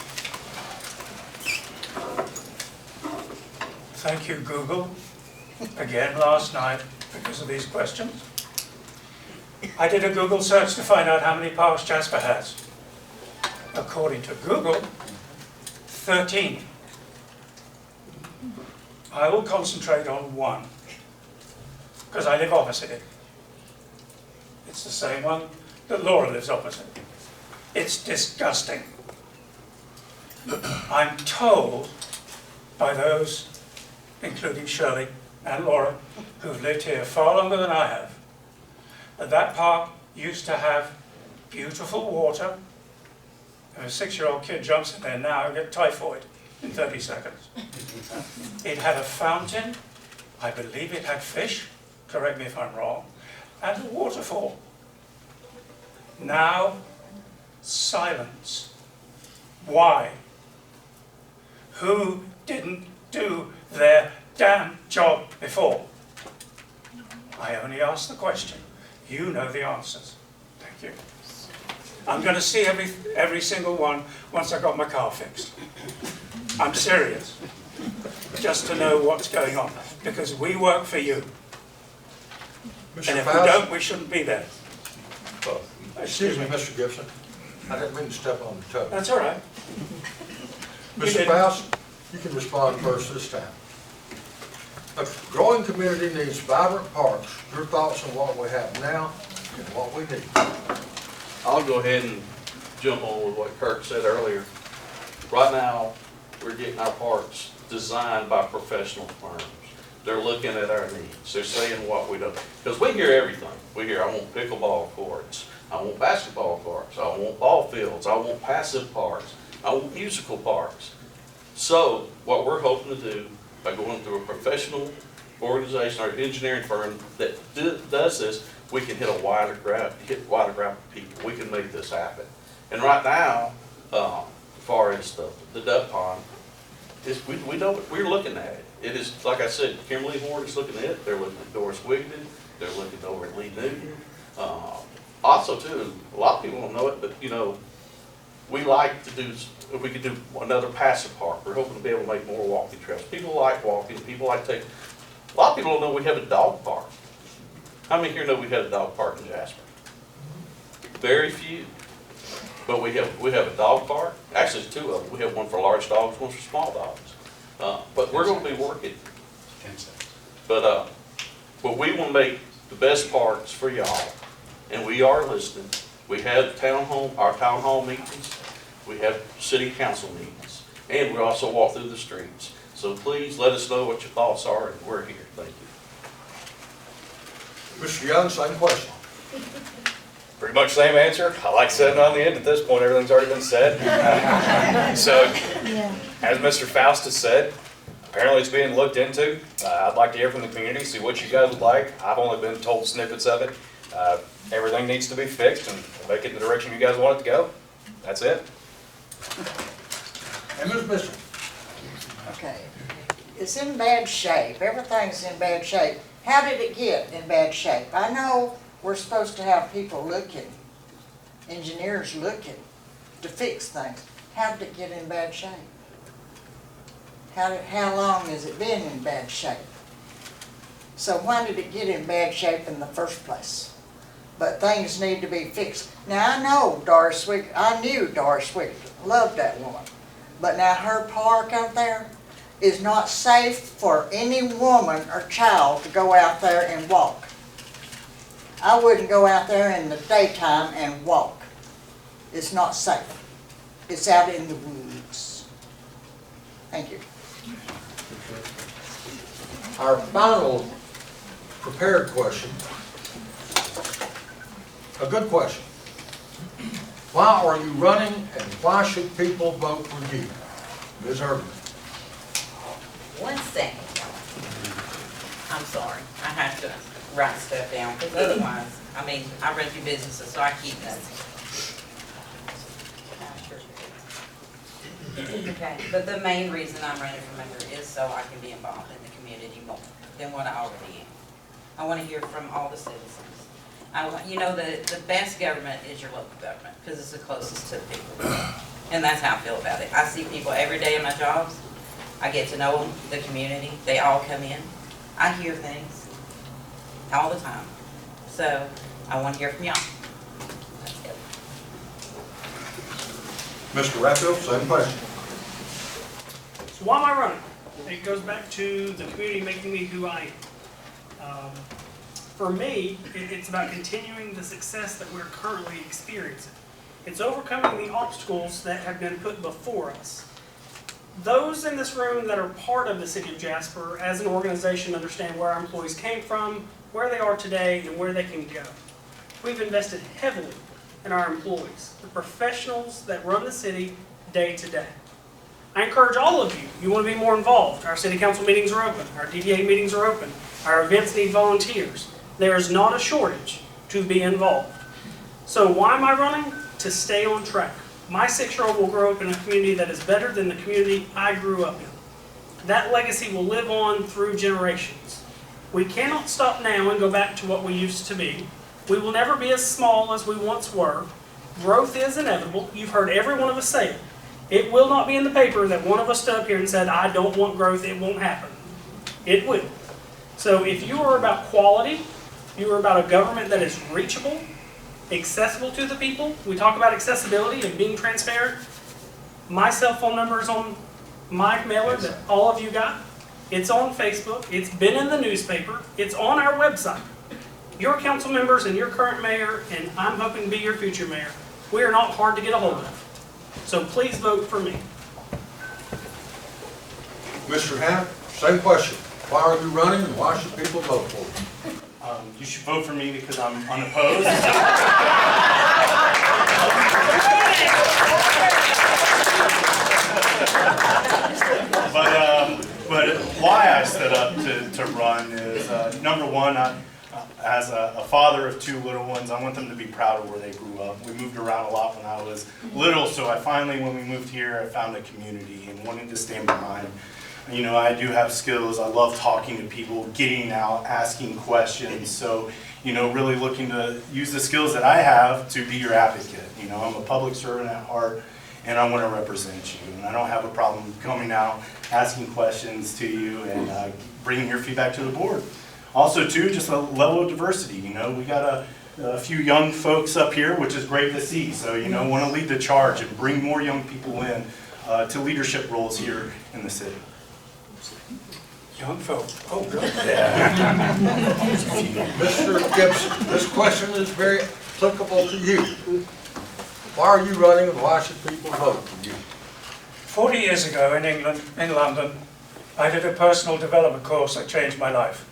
Thank you, Google, again last night because of these questions. I did a Google search to find out how many parks Jasper has. According to Google, 13. I will concentrate on one because I live opposite it. It's the same one that Laura lives opposite. It's disgusting. I'm told by those, including Shirley and Laura, who've lived here far longer than I have, that park used to have beautiful water. If a 6-year-old kid jumps in there now, he'll get typhoid in 30 seconds. It had a fountain. I believe it had fish, correct me if I'm wrong, and a waterfall. Now, silence. Why? Who didn't do their damn job before? I only ask the question. You know the answers. Thank you. I'm going to see every single one once I got my car fixed. I'm serious. Just to know what's going on, because we work for you. And Mr. if we Faust? don't, we shouldn't be there. Excuse me, Mr. Gibson. I didn't mean to step on your toe. That's all right. You Mr. didn't. Faust, you can respond first this time. A growing community needs vibrant parks. Your thoughts on what we have now and what we need. I'll go ahead and jump on with what Kirk said earlier. Right now, we're getting our parks designed by professional firms. They're looking at our needs. They're saying what we don't. Because we hear everything. We hear, I want pickleball courts. I want basketball courts. I want ball fields. I want passive parks. I want musical parks. So what we're hoping to do by going through a professional organization or engineering firm that does this, we can hit a wider group of people. We can make this happen. And right now, as far as the duck pond, we're looking at it. It is, like I said, Kimberly Horn is looking at it. They're looking at Doris Wigton. They're looking over at Lee Newton. Also, too, a lot of people don't know it, but you know, we like to do. If we could do another passive park, we're hoping to be able to make more walking trails. People like walking. People like taking. A lot of people don't know we have a dog park. How many here know we have a dog park in Jasper? Very few. But we have a dog park. Actually, there's two of them. We have one for large dogs, one for small dogs. But we're going to be working. But we want to make the best parks for y'all, and we are listening. We have our town hall meetings. We have city council meetings, and we also walk through the streets. So please let us know what your thoughts are, and we're here. Thank you. Mr. Young, same question. Pretty much same answer. I like setting on the end at this point. Everything's already been said. So, as Mr. Foust has said, apparently it's being looked into. I'd like to hear from the community, see what you guys would like. I've only been told snippets of it. Everything needs to be fixed and we'll make it in the direction you guys want it to go. That's it. And Ms. Mitchell. Okay. It's in bad shape. Everything's in bad shape. How did it get in bad shape? I know we're supposed to have people looking, engineers looking to fix things. How did it get in bad shape? How long has it been in bad shape? So why did it get in bad shape in the first place? But things need to be fixed. Now I know Doris Wigton, I knew Doris Wigton, loved that woman. But now her park out there is not safe for any woman or child to go out there and walk. I wouldn't go out there in the daytime and walk. It's not safe. It's out in the woods. Thank you. Our final prepared question, a good question. Why are you running and why should people vote for you? Ms. Erdman. One second. I'm sorry. I have to write stuff down because otherwise, I mean, I run two businesses, so I keep notes. Okay, but the main reason I'm running for member is so I can be involved in the community more than what I already am. I want to hear from all the citizens. You know, the best government is your local government because it's the closest to the people. And that's how I feel about it. I see people every day in my jobs. I get to know them, the community. They all come in. I hear things all the time. So I want to hear from y'all. That's it. Mr. Raffield, same question. So why am I running? It goes back to the community making me who I am. For me, it's about continuing the success that we're currently experiencing. It's overcoming the obstacles that have been put before us. Those in this room that are part of the City of Jasper as an organization understand where our employees came from, where they are today, and where they can go. We've invested heavily in our employees, the professionals that run the city day to day. I encourage all of you, you want to be more involved. Our city council meetings are open. Our DDA meetings are open. Our events need volunteers. There is not a shortage to be involved. So why am I running? To stay on track. My 6-year-old will grow up in a community that is better than the community I grew up in. That legacy will live on through generations. We cannot stop now and go back to what we used to be. We will never be as small as we once were. Growth is inevitable. You've heard every one of us say it. It will not be in the paper that one of us stood up here and said, I don't want growth, it won't happen. It will. So if you are about quality, you are about a government that is reachable, accessible to the people. We talk about accessibility and being transparent. My cell phone number is on my mailer that all of you got. It's on Facebook. It's been in the newspaper. It's on our website. Your council members and your current mayor, and I'm hoping to be your future mayor, we are not hard to get a hold of. So please vote for me. Mr. Hannah, same question. Why are you running and why should people vote for you? You should vote for me because I'm unopposed. But why I stood up to run is, number one, as a father of two little ones, I want them to be proud of where they grew up. We moved around a lot when I was little, so I finally, when we moved here, I found a community and wanted to stand behind. You know, I do have skills. I love talking to people, getting out, asking questions. So, you know, really looking to use the skills that I have to be your advocate. You know, I'm a public servant at heart, and I want to represent you. And I don't have a problem coming out, asking questions to you, and bringing your feedback to the board. Also, too, just a level of diversity. You know, we got a few young folks up here, which is great to see. So, you know, want to lead the charge and bring more young people in to leadership roles here in the city. Young folk. Oh, really? Mr. Gibson, this question is very applicable to you. Why are you running and why should people vote for you? 40 years ago in England, in London, I did a personal development course that changed my life.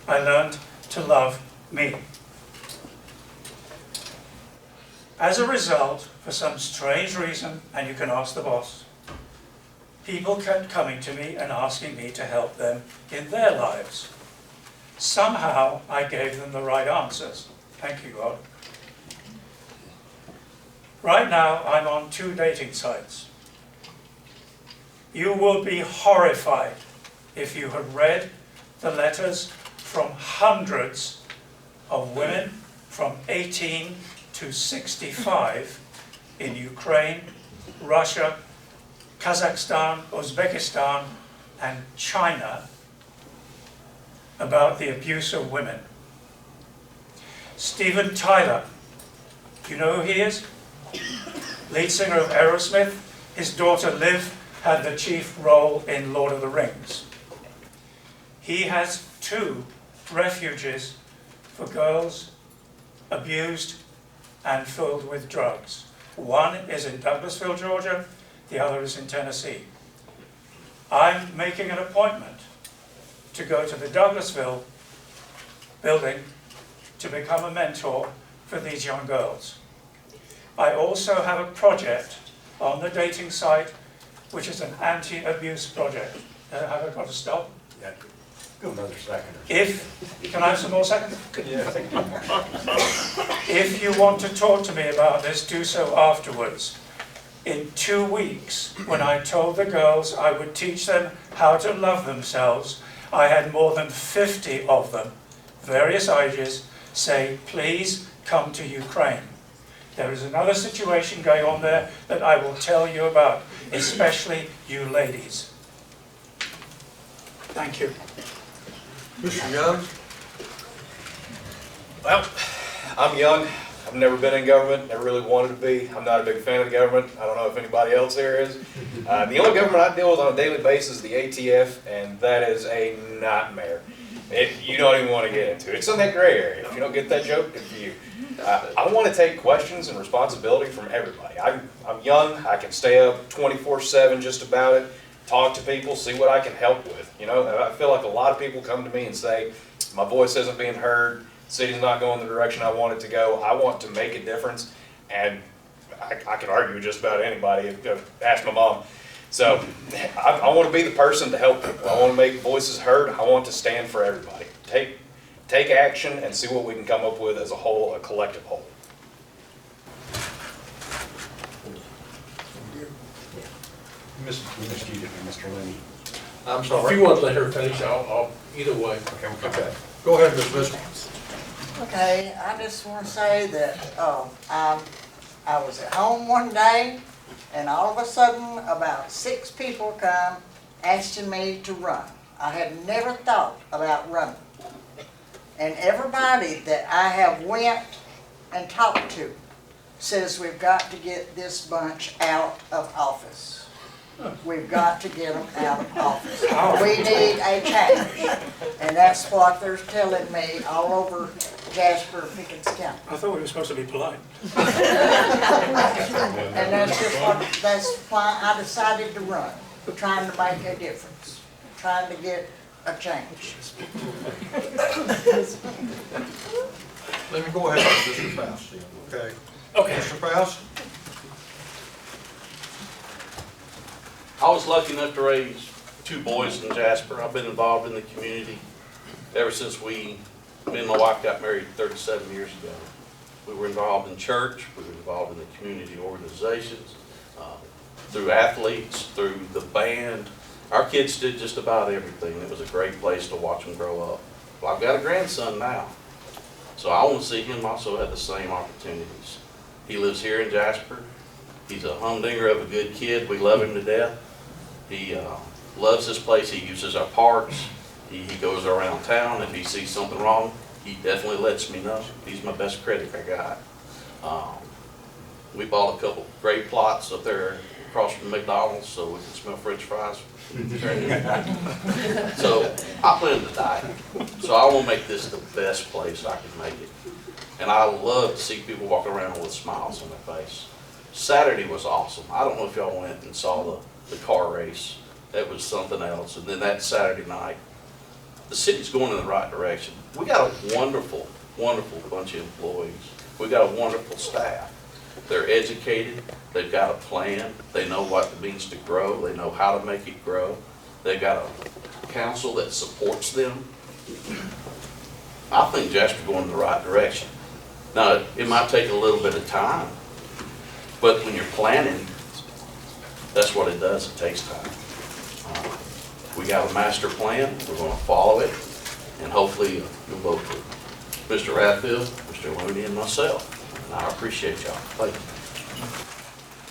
I learned to love me. As a result, for some strange reason, and you can ask the boss, people kept coming to me and asking me to help them in their lives. Somehow, I gave them the right answers. Thank you, God. Right now, I'm on 2 dating sites. You will be horrified if you had read the letters from hundreds of women from 18 to 65 in Ukraine, Russia, Kazakhstan, Uzbekistan, and China about the abuse of women. Steven Tyler, you know who he is? Lead singer of Aerosmith. His daughter Liv had the chief role in Lord of the Rings. He has 2 refuges for girls abused and filled with drugs. One is in Douglasville, Georgia. The other is in Tennessee. I'm making an appointment to go to the Douglasville building to become a mentor for these young girls. I also have a project on the dating site, which is an anti-abuse project. Have I got to stop? Yeah, go another second. Can I have some more seconds? Yeah, I think If you want to talk to me about this, do so afterwards. In 2 weeks, when I told the girls I would teach them how to love themselves, I had more than 50 of them, various ages, say, please come to Ukraine. There is another situation going on there that I will tell you about, especially you ladies. Thank you. Mr. Young? Well, I'm young. I've never been in government, never really wanted to be. I'm not a big fan of the government. I don't know if anybody else here is. The only government I deal with on a daily basis is the ATF, and that is a nightmare. You don't even want to get into it. It's in that gray area. If you don't get that joke, good for you. I want to take questions and responsibility from everybody. I'm young. I can stay up 24/7 just about it, talk to people, see what I can help with. You know, I feel like a lot of people come to me and say, my voice isn't being heard. City's not going the direction I want it to go. I want to make a difference, and I can argue with just about anybody. Ask my mom. So I want to be the person to help people. I want to make voices heard. I want to stand for everybody. Take action and see what we can come up with as a whole, a collective whole. Mr. Looney. I'm If sorry. you want to let her finish, I'll either way. Okay. Go ahead, Ms. Mitchell. Okay, I just want to say that I was at home one day, and all of a sudden, about 6 people come asking me to run. I had never thought about running. And everybody that I have went and talked to says we've got to get this bunch out of office. We've got to get them out of office. We need a change. And that's what they're telling me all over Jasper, Pickens County. I thought we were supposed to be polite. And that's why I decided to run, trying to make a difference, trying to get a change. Let me go ahead with Mr. Foust then, okay? Okay. Mr. Foust? I was lucky enough to raise 2 boys in Jasper. I've been involved in the community ever since me and my wife got married 37 years ago. We were involved in church, we were involved in the community organizations, through athletes, through the band. Our kids did just about everything. It was a great place to watch them grow up. Well, I've got a grandson now, so I want to see him also have the same opportunities. He lives here in Jasper. He's a humdinger of a good kid. We love him to death. He loves this place. He uses our parks. He goes around town. If he sees something wrong, he definitely lets me know. He's my best critic I got. We bought a couple great plots up there across from McDonald's so we can smell French fries. So I plan to die. So I want to make this the best place I can make it. And I love to see people walk around with smiles on their face. Saturday was awesome. I don't know if y'all went and saw the car race. That was something else. And then that Saturday night, the city's going in the right direction. We got a wonderful, wonderful bunch of employees. We got a wonderful staff. They're educated. They've got a plan. They know what it means to grow. They know how to make it grow. They've got a council that supports them. I think Jasper's going in the right direction. Now, it might take a little bit of time, but when you're planning, that's what it does. It takes time. We got a master plan. We're going to follow it, and hopefully you'll vote for Mr. Raffield, Mr. Looney, and myself. And I appreciate y'all. Thank you.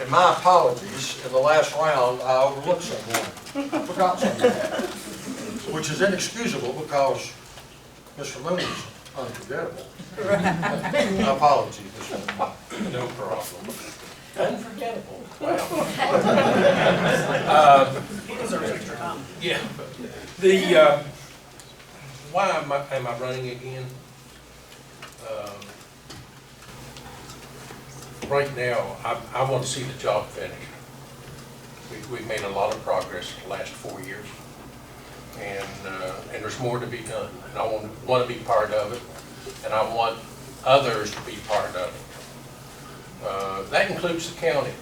And my apologies, in the last round, I overlooked someone. I forgot someone, which is inexcusable because Mr. Looney's unforgettable. My apologies, Mr. Looney. No problem. Unforgettable. He deserves extra time. Yeah. Why am I running again? Right now, I want to see the job finished. We've made a lot of progress in the last 4 years, and there's more to be done. And I want to be part of it, and I want others to be part of it. That includes the county.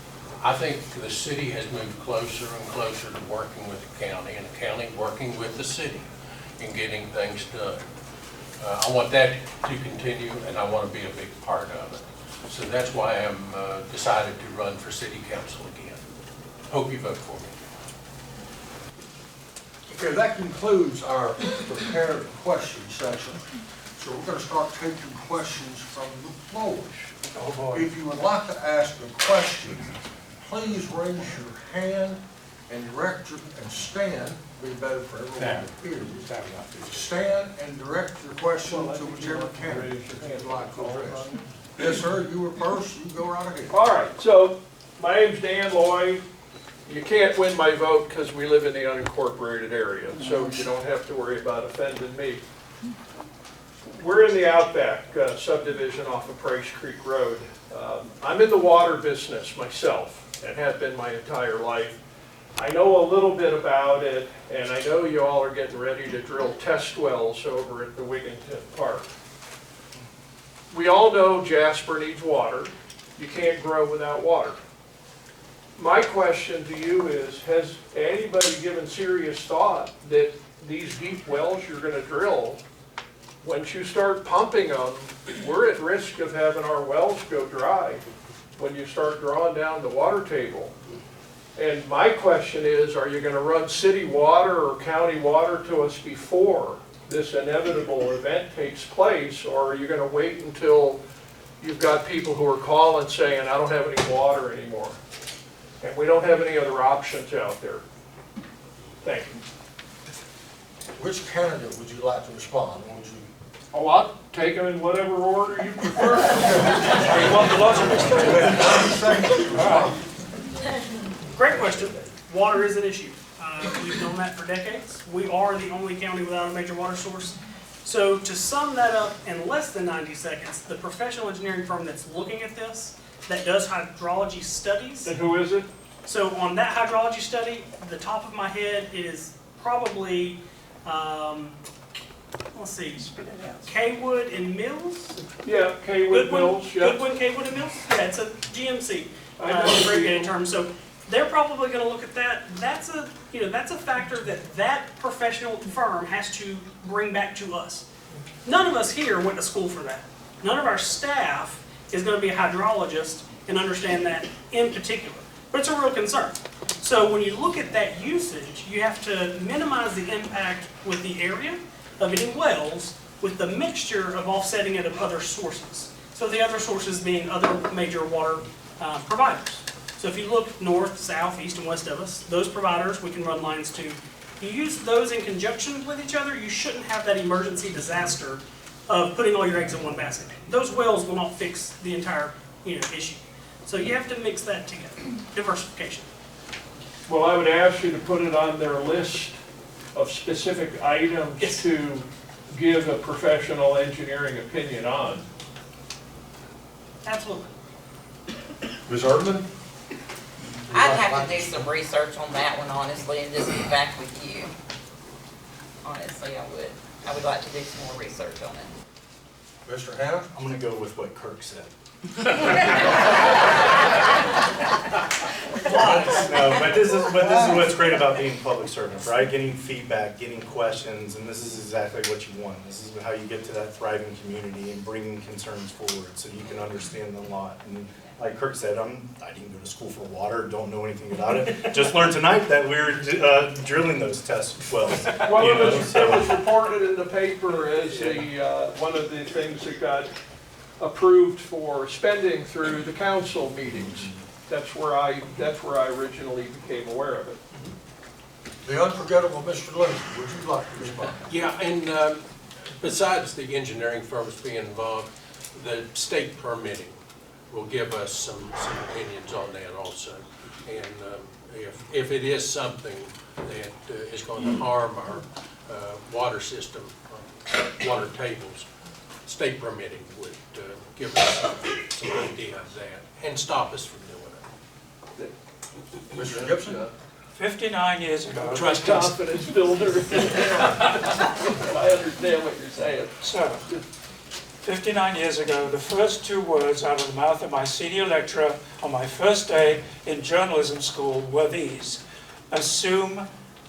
I think the city has moved closer and closer to working with the county, and the county working with the city in getting things done. I want that to continue, and I want to be a big part of it. So that's why I'm decided to run for city council again. Hope you vote for me. Okay, that concludes our prepared question section. So we're going to start taking questions from the floor. Oh, boy. If you would like to ask a question, please raise your hand and and stand, be better for everyone to hear you. Stand and direct your question to whichever candidate you'd like to address. Yes, sir, you were first, you go right ahead. All right, so my name's Dan Lloyd. You can't win my vote because we live in the unincorporated area, so you don't have to worry about offending me. We're in the Outback subdivision off of Price Creek Road. I'm in the water business myself and have been my entire life. I know a little bit about it, and I know you all are getting ready to drill test wells over at the Wigginton Park. We all know Jasper needs water. You can't grow without water. My question to you is, has anybody given serious thought that these deep wells you're going to drill, once you start pumping them, we're at risk of having our wells go dry when you start drawing down the water table. And my question is, are you going to run city water or county water to us before this inevitable event takes place, or are you gonna wait until you've got people who are calling saying, I don't have any water anymore, and we don't have any other options out there? Thank you. Which candidate would you like to respond? Would you? Oh, I'll take them in whatever order you prefer. You want the logical Great question. Water is an issue. We've known that for decades. We are the only county without a major water source. So to sum that up in less than 90 seconds, the professional engineering firm that's looking at this, that does hydrology studies. And who is it? So on that hydrology study, the top of my head, it is probably, let's see, Kaywood and Mills? Yeah, Kaywood Mills, yeah. Goodwin, Kaywood and Mills? Yeah, it's a GMC, abbreviated term. So they're probably gonna look at that. That's a, that's a factor that professional firm has to bring back to us. None of us here went to school for that. None of our staff is gonna be a hydrologist and understand that in particular. But it's a real concern. So when you look at that usage, you have to minimize the impact with the area of any wells with the mixture of offsetting it of other sources. So the other sources being other major water providers. So if you look north, south, east, and west of us, those providers we can run lines to. If you use those in conjunction with each other, you shouldn't have that emergency disaster of putting all your eggs in one basket. Those wells will not fix the entire issue. So you have to mix that together. Diversification. Well, I would ask you to put it on their list of specific items Yes. to give a professional engineering opinion on. Absolutely. Ms. Erdman? I'd have to do some research on that one, honestly, and just get back with you. Honestly, I would. I would like to do some more research on it. Mr. Hannah? I'm gonna go with what Kirk said. No, but this is what's great about being a public servant, right? Getting feedback, getting questions, and this is exactly what you want. This is how you get to that thriving community and bringing concerns forward so you can understand a lot. And like Kirk said, I didn't go to school for water, don't know anything about it. Just learned tonight that we're drilling those test wells. Well, it was reported in the paper as one of the things that got approved for spending through the council meetings. That's where I originally became aware of it. The unforgettable Mr. Looney, would you like to respond? Yeah, and besides the engineering firms being involved, the state permitting will give us some opinions on that also. And if it is something that is going to harm our water system, water tables, state permitting would give us some idea of that and stop us from doing it. Mr. Gibson? 59 years ago. Trust confidence builder. I understand what you're saying. So, 59 years ago, the first two words out of the mouth of my senior lecturer on my first day in journalism school were these: assume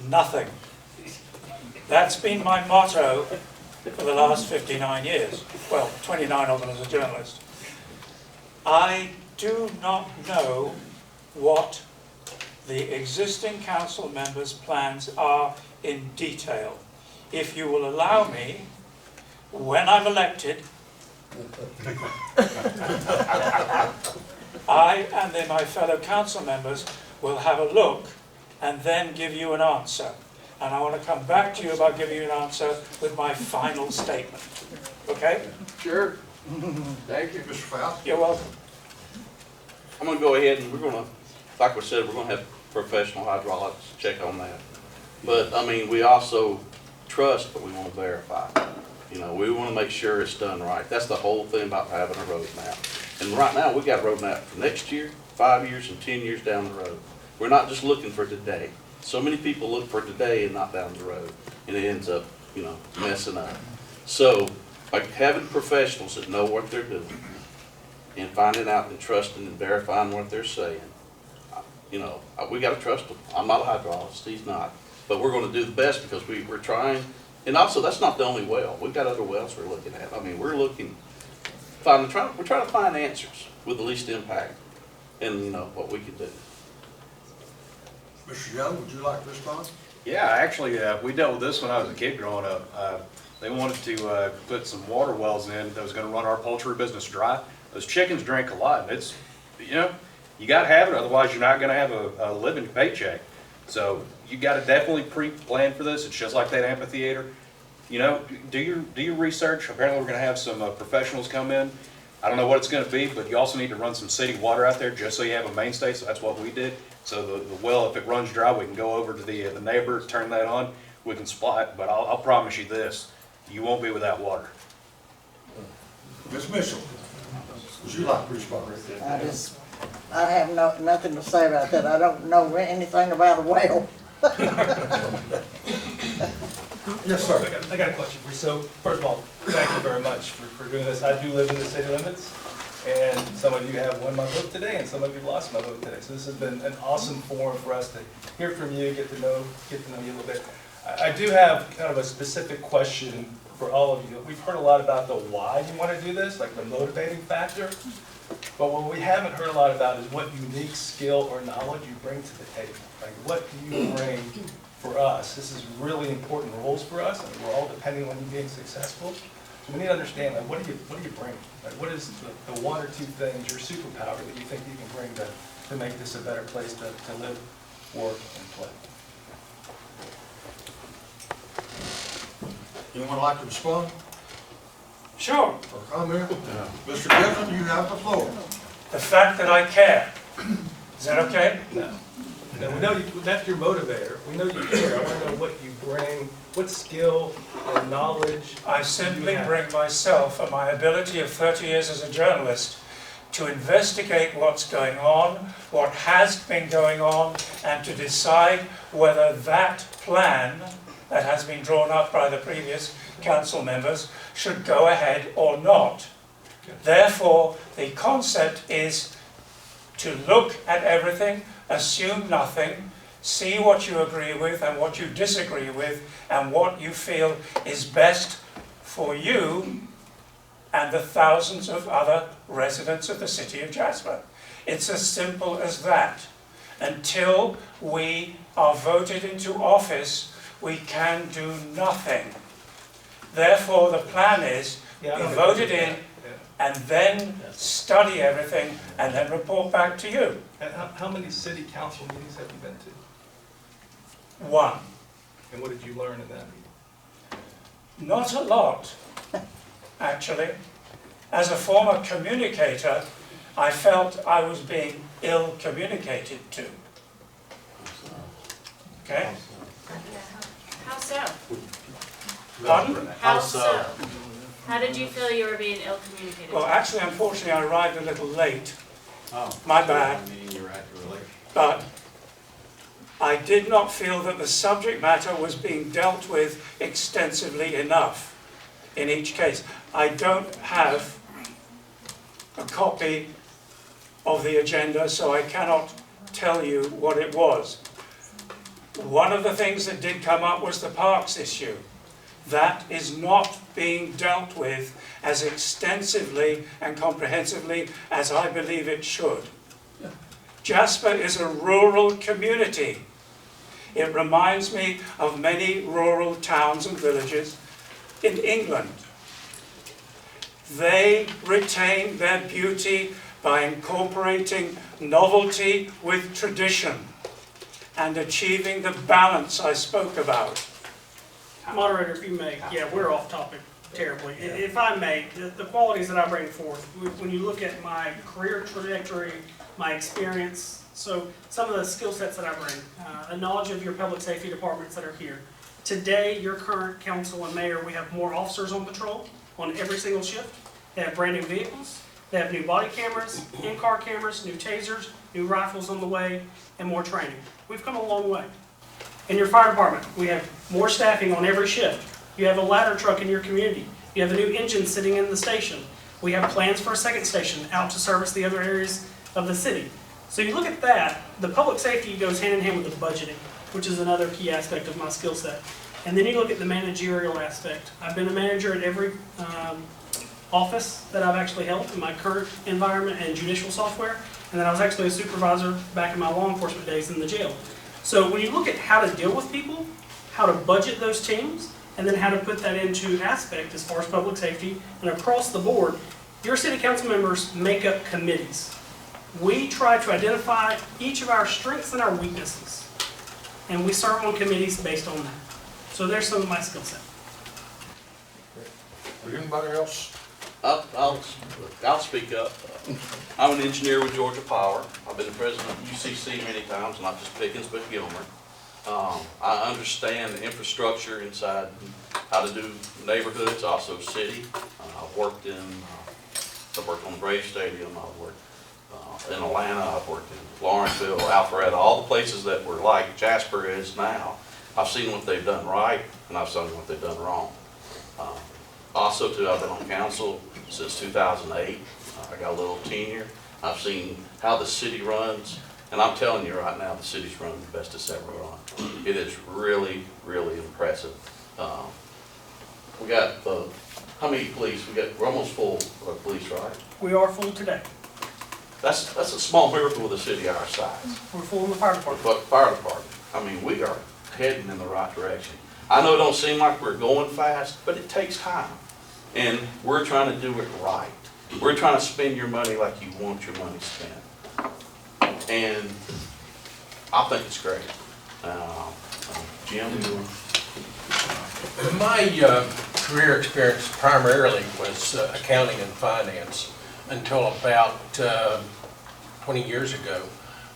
nothing. That's been my motto for the last 59 years. Well, 29 of them as a journalist. I do not know what the existing council members' plans are in detail. If you will allow me, when I'm elected, I and then my fellow council members will have a look and then give you an answer. And I want to come back to you about giving you an answer with my final statement. Okay? Sure. Thank you. Mr. Foust? You're welcome. I'm gonna go ahead and we're gonna, like we said, we're gonna have professional hydraulics check on that. But, I mean, we also trust, but we wanna verify. You know, we wanna make sure it's done right. That's the whole thing about having a roadmap. And right now, we got a roadmap for next year, 5 years, and 10 years down the road. We're not just looking for today. So many people look for today and not down the road, and it ends up, messing up. So, by having professionals that know what they're doing, and finding out and trusting and verifying what they're saying, we gotta trust them. I'm not a hydrologist, he's not. But we're gonna do the best because we're trying, and also, that's not the only well. We've got other wells we're looking at. I mean, we're trying to find answers with the least impact, and what we can do. Mr. Young, would you like to respond? Yeah, actually, we dealt with this when I was a kid growing up. They wanted to put some water wells in that was gonna run our poultry business dry. Those chickens drink a lot, and it's, you know, you gotta have it, otherwise you're not gonna have a living paycheck. So you gotta definitely pre-plan for this. It's just like that amphitheater. You know, do your research. Apparently we're gonna have some professionals come in. I don't know what it's gonna be, but you also need to run some city water out there just so you have a mainstay, so that's what we did. So the well, if it runs dry, we can go over to the neighbor, turn that on, we can supply it, but I'll promise you this, you won't be without water. Ms. Mitchell, would you like to respond? I have nothing to say about that. I don't know anything about a well. Yes, sir. I got a question for you. So, first of all, thank you very much for doing this. I do live in the city limits, and some of you have won my vote today, and some of you lost my vote today. So this has been an awesome forum for us to hear from you, get to know you a little bit. I do have kind of a specific question for all of you. We've heard a lot about the why you want to do this, like the motivating factor. But what we haven't heard a lot about is what unique skill or knowledge you bring to the table. Like, what do you bring for us? This is really important roles for us, and we're all depending on you being successful. So we need to understand, like, what do you bring? Like, what is the one or two things, your superpower, that you think you can bring to make this a better place to live, work, and play? Anyone like to respond Sure. or comment? Mr. Gibson, you have the floor. The fact that I care. Is that okay? No. No, we know that's your motivator. We know you care. I want to know what you bring, what skill or knowledge. I simply bring myself and my ability of 30 years as a journalist to investigate what's going on, what has been going on, and to decide whether that plan that has been drawn up by the previous council members should go ahead or not. Therefore, the concept is to look at everything, assume nothing, see what you agree with and what you disagree with, and what you feel is best for you and the thousands of other residents of the city of Jasper. It's as simple as that. Until we are voted into office, we can do nothing. Therefore, the plan is be voted in and then study everything and then report back to you. And how many city council meetings have you been to? One. And what did you learn in that meeting? Not a lot, actually. As a former communicator, I felt I was being ill communicated to. Okay? How so? Pardon? How so? How did you feel you were being ill communicated? Well, actually, unfortunately, I arrived a little late. My bad. But I did not feel that the subject matter was being dealt with extensively enough in each case. I don't have a copy of the agenda, so I cannot tell you what it was. One of the things that did come up was the parks issue. That is not being dealt with as extensively and comprehensively as I believe it should. Jasper is a rural community. It reminds me of many rural towns and villages in England. They retain their beauty by incorporating novelty with tradition and achieving the balance I spoke about. Moderator, if you may, yeah, we're off topic terribly. If I may, the qualities that I bring forth, when you look at my career trajectory, my experience, so some of the skill sets that I bring, a knowledge of your public safety departments that are here. Today, your current council and mayor, we have more officers on patrol on every single shift. They have brand new vehicles, they have new body cameras, in-car cameras, new tasers, new rifles on the way, and more training. We've come a long way. In your fire department, we have more staffing on every shift. You have a ladder truck in your community. You have a new engine sitting in the station. We have plans for a second station out to service the other areas of the city. So you look at that, the public safety goes hand in hand with the budgeting, which is another key aspect of my skill set. And then you look at the managerial aspect. I've been a manager at every office that I've actually held in my current environment and judicial software. And then I was actually a supervisor back in my law enforcement days in the jail. So when you look at how to deal with people, how to budget those teams, and then how to put that into aspect as far as public safety, and across the board, your city council members make up committees. We try to identify each of our strengths and our weaknesses, and we serve on committees based on that. So there's some of my skill set. Anybody else? I'll speak up. I'm an engineer with Georgia Power. I've been the president of UCC many times, not just Pickens, but Gilmer. I understand the infrastructure inside, how to do neighborhoods, also city. I've worked on the Brave Stadium. I've worked in Atlanta. I've worked in Lawrenceville, Alpharetta, all the places that were like Jasper is now. I've seen what they've done right, and I've seen what they've done wrong. Also, too, I've been on council since 2008. I got a little tenure. I've seen how the city runs, and I'm telling you right now, the city's running the best it's ever run. It is really, really impressive. We got, how many police? We're almost full of police, right? We are full today. That's a small miracle with a city our size. We're full in the fire department. But fire department, I mean, we are heading in the right direction. I know it don't seem like we're going fast, but it takes time. And we're trying to do it right. We're trying to spend your money like you want your money spent. And I think it's great. Jim? My career experience primarily was accounting and finance until about 20 years ago.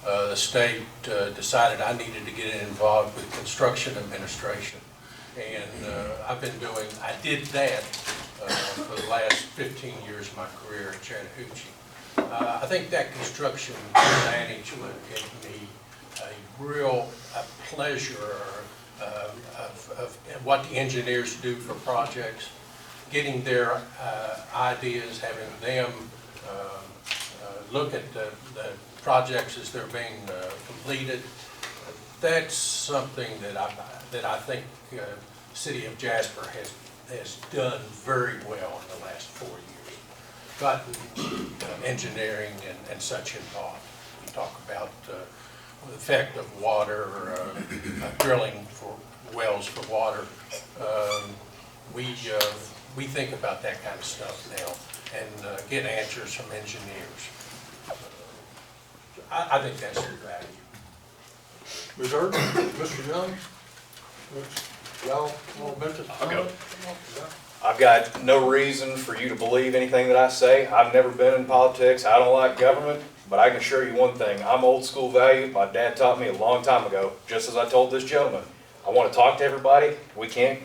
The state decided I needed to get involved with construction administration. And I did that for the last 15 years of my career at Chattahoochee. I think that construction management gave me a real pleasure of what the engineers do for projects, getting their ideas, having them look at the projects as they're being completed. That's something that I think the city of Jasper has done very well in the last 4 years. Gotten engineering and such involved. We talk about the effect of water, drilling for wells for water. We think about that kind of stuff now and get answers from engineers. I think that's the value. Ms. Erdman, Mr. Young? Y'all want to mention? I'll go. I've got no reason for you to believe anything that I say. I've never been in politics. I don't like government, but I can assure you one thing. I'm old school value. My dad taught me a long time ago, just as I told this gentleman. I want to talk to everybody. We can't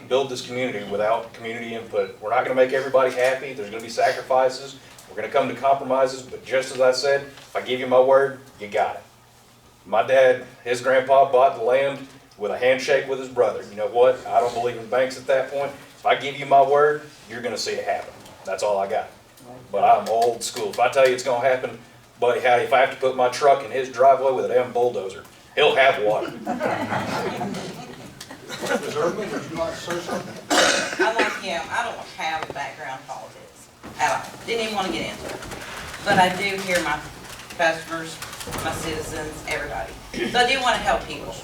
build this community without community input. We're not going to make everybody happy. There's going to be sacrifices. We're going to come to compromises, but just as I said, if I give you my word, you got it. My dad, his grandpa bought the land with a handshake with his brother. You know what? I don't believe in banks at that point. If I give you my word, you're going to see it happen. That's all I got. But I'm old school. If I tell you it's going to happen, buddy, howdy, if I have to put my truck in his driveway with a damn bulldozer, he'll have water. Ms. Erdman, would you like to say something? I'm like him, I don't have a background in politics at all. Didn't even want to get into it. But I do hear my customers, my citizens, everybody. So I do want to help people.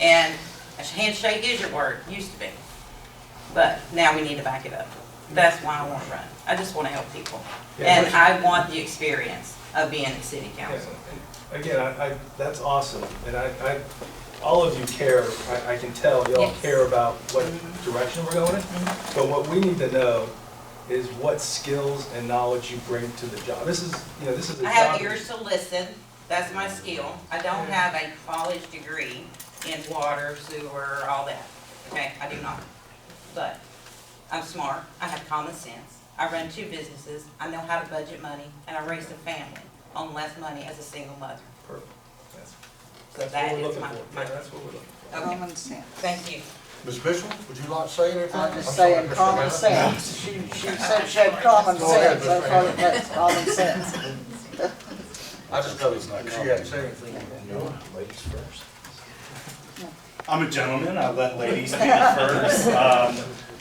And a handshake is your word, used to be. But now we need to back it up. That's why I want to run. I just want to help people. And I want the experience of being in city council. Again, that's awesome. And all of you care, I can tell y'all care about what direction we're going in. But what we need to know is what skills and knowledge you bring to the job. This is a job. I have ears to listen. That's my skill. I don't have a college degree in water, sewer, all that. Okay, I do not. But I'm smart. I have common sense. I run 2 businesses. I know how to budget money, and I raised a family on less money as a single mother. Perfect. So That's what we're looking for. Yeah, that's what we're looking for. Okay. Common sense. Thank you. Ms. Mitchell, would you like to say anything? I'm just I'm sorry, saying Mr. common Mann. sense. She said she had common Go ahead, sense. Mr. That's what that's common sense. I just thought she hadn't said anything. No, ladies first. I'm a gentleman, I let ladies speak first.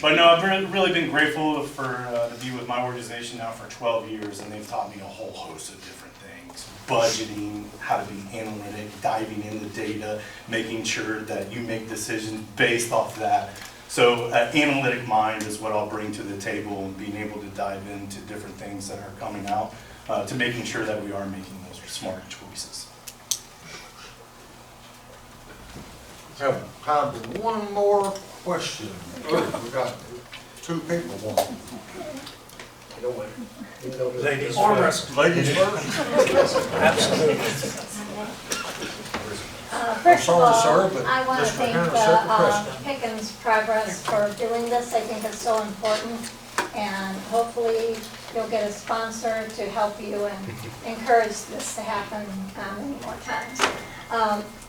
But no, I've really been grateful to be with my organization now for 12 years, and they've taught me a whole host of different things. Budgeting, how to be analytic, diving into data, making sure that you make decisions based off that. So analytic mind is what I'll bring to the table, and being able to dive into different things that are coming out to making sure that we are making those smart choices. Have time for one more question. Oh, we got two people wanting. Ladies Arm first. Ladies first? Absolutely. First of all, sorry, sir, but I want to just for thank him to set the precedent. Pickens Progress for doing this. I think it's so important, and hopefully you'll get a sponsor to help you and encourage this to happen many more times.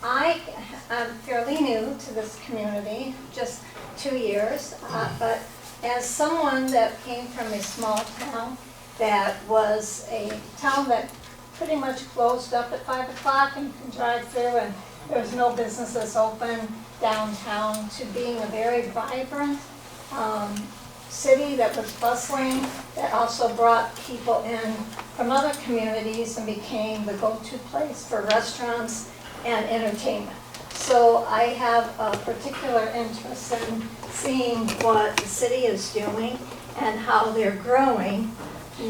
I'm fairly new to this community, just 2 years, but as someone that came from a small town that was a town that pretty much closed up at 5 o'clock and you can drive through and there was no businesses open downtown, to being a very vibrant city that was bustling, that also brought people in from other communities and became the go-to place for restaurants and entertainment. So I have a particular interest in seeing what the city is doing and how they're growing.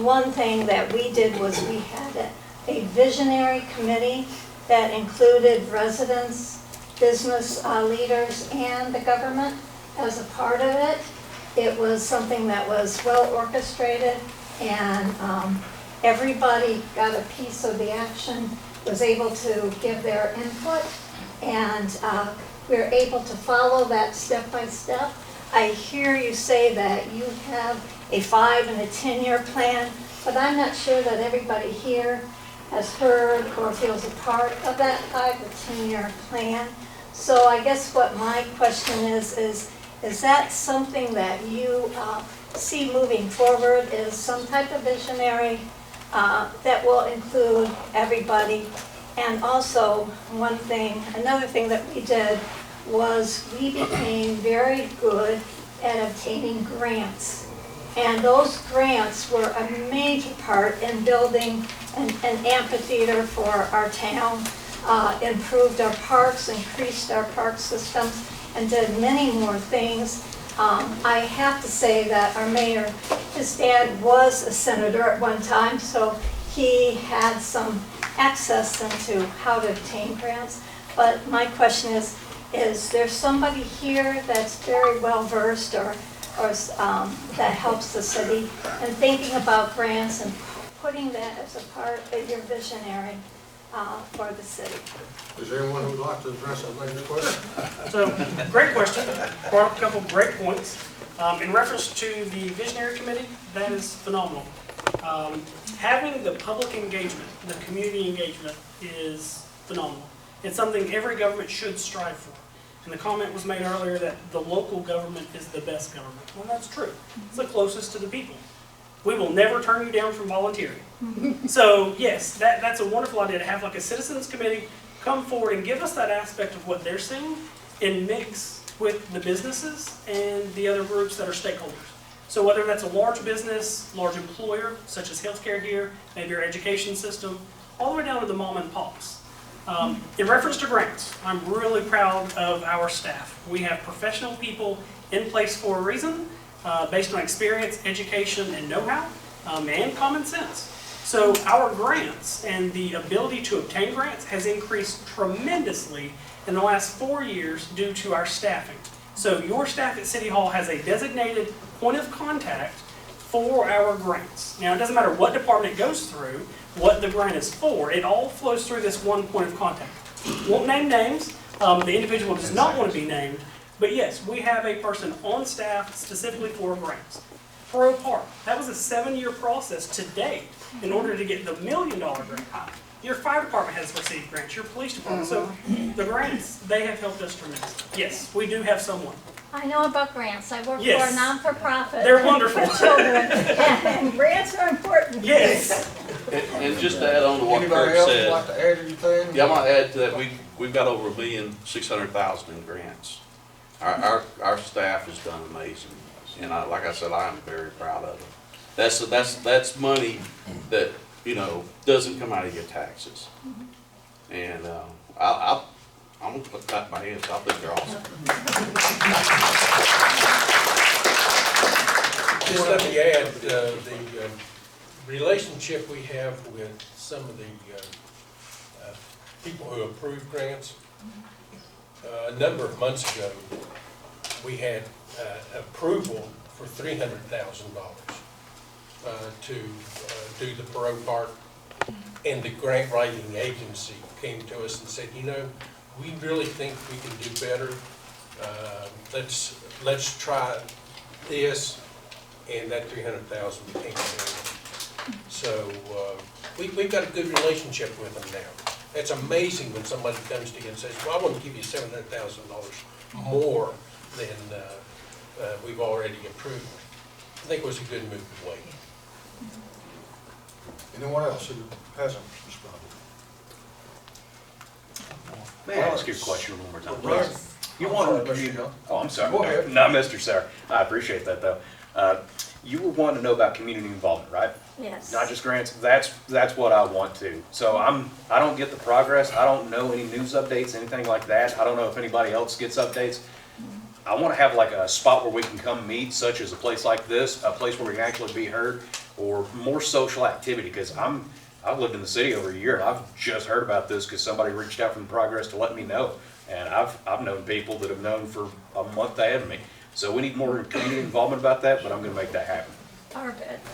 One thing that we did was we had a visionary committee that included residents, business leaders, and the government as a part of it. It was something that was well orchestrated, and everybody got a piece of the action, was able to give their input, and we were able to follow that step by step. I hear you say that you have a 5 and a 10-year plan, but I'm not sure that everybody here has heard or feels a part of that 5 or 10-year plan. So I guess what my question is that something that you see moving forward, is some type of visionary that will include everybody? And also, another thing that we did was we became very good at obtaining grants. And those grants were a major part in building an amphitheater for our town, improved our parks, increased our park systems, and did many more things. I have to say that our mayor, his dad was a senator at one time, so he had some access into how to obtain grants. But my question is there somebody here that's very well versed or that helps the city in thinking about grants and putting that as a part of your visionary for the city? Is there anyone who'd like to address that lady's question? So, great question. Brought up a couple great points. In reference to the visionary committee, that is phenomenal. Having the public engagement, the community engagement, is phenomenal. It's something every government should strive for. And the comment was made earlier that the local government is the best government. Well, that's true. It's the closest to the people. We will never turn you down from volunteering. So yes, that's a wonderful idea to have like a citizens committee come forward and give us that aspect of what they're seeing and mix with the businesses and the other groups that are stakeholders. So whether that's a large business, large employer, such as healthcare here, maybe your education system, all the way down to the mom and pops. In reference to grants, I'm really proud of our staff. We have professional people in place for a reason, based on experience, education, and know-how, and common sense. So our grants and the ability to obtain grants has increased tremendously in the last 4 years due to our staffing. So your staff at City Hall has a designated point of contact for our grants. Now, it doesn't matter what department it goes through, what the grant is for, it all flows through this one point of contact. Won't name names, the individual does not want to be named, but yes, we have a person on staff specifically for grants. Pro Park, that was a 7-year process to date in order to get the $1 million grant. Your fire department has received grants, your police department, so the grants, they have helped us tremendously. Yes, we do have someone. I know about grants. I work Yes. for a non-for-profit. They're wonderful. For children, and grants are important. Yes. And just to add on to what Anybody Kirk else would said, like to add anything? yeah, I might add to that, we've got over $1,600,000 in grants. Our staff has done amazing, and like I said, I am very proud of it. That's money that, doesn't come out of your taxes. And I'm gonna clap my hands, I think they're awesome. Just let me add, the relationship we have with some of the people who approve grants. A number of months ago, we had approval for $300,000 to do the Perot Park. And the grant writing agency came to us and said, you know, we really think we can do better. Let's try this, and that $300,000 became available. So we've got a good relationship with them now. It's amazing when somebody comes to you and says, well, I want to give you $700,000 more than we've already approved. I think it was a good move of weight. Anyone else who hasn't responded? May I ask you a question one more time? Yes. You wanted to, oh, I'm sorry. Go ahead. No, Mr. Sarah. I appreciate that, though. You were wanting to know about community involvement, right? Yes. Not just grants. That's what I want to. So I don't get the progress. I don't know any news updates, anything like that. I don't know if anybody else gets updates. I want to have like a spot where we can come meet, such as a place like this, a place where we can actually be heard, or more social activity, because I've lived in the city over a year, and I've just heard about this because somebody reached out from Progress to let me know. And I've known people that have known for a month ahead of me. So we need more community involvement about that, but I'm going to make that happen.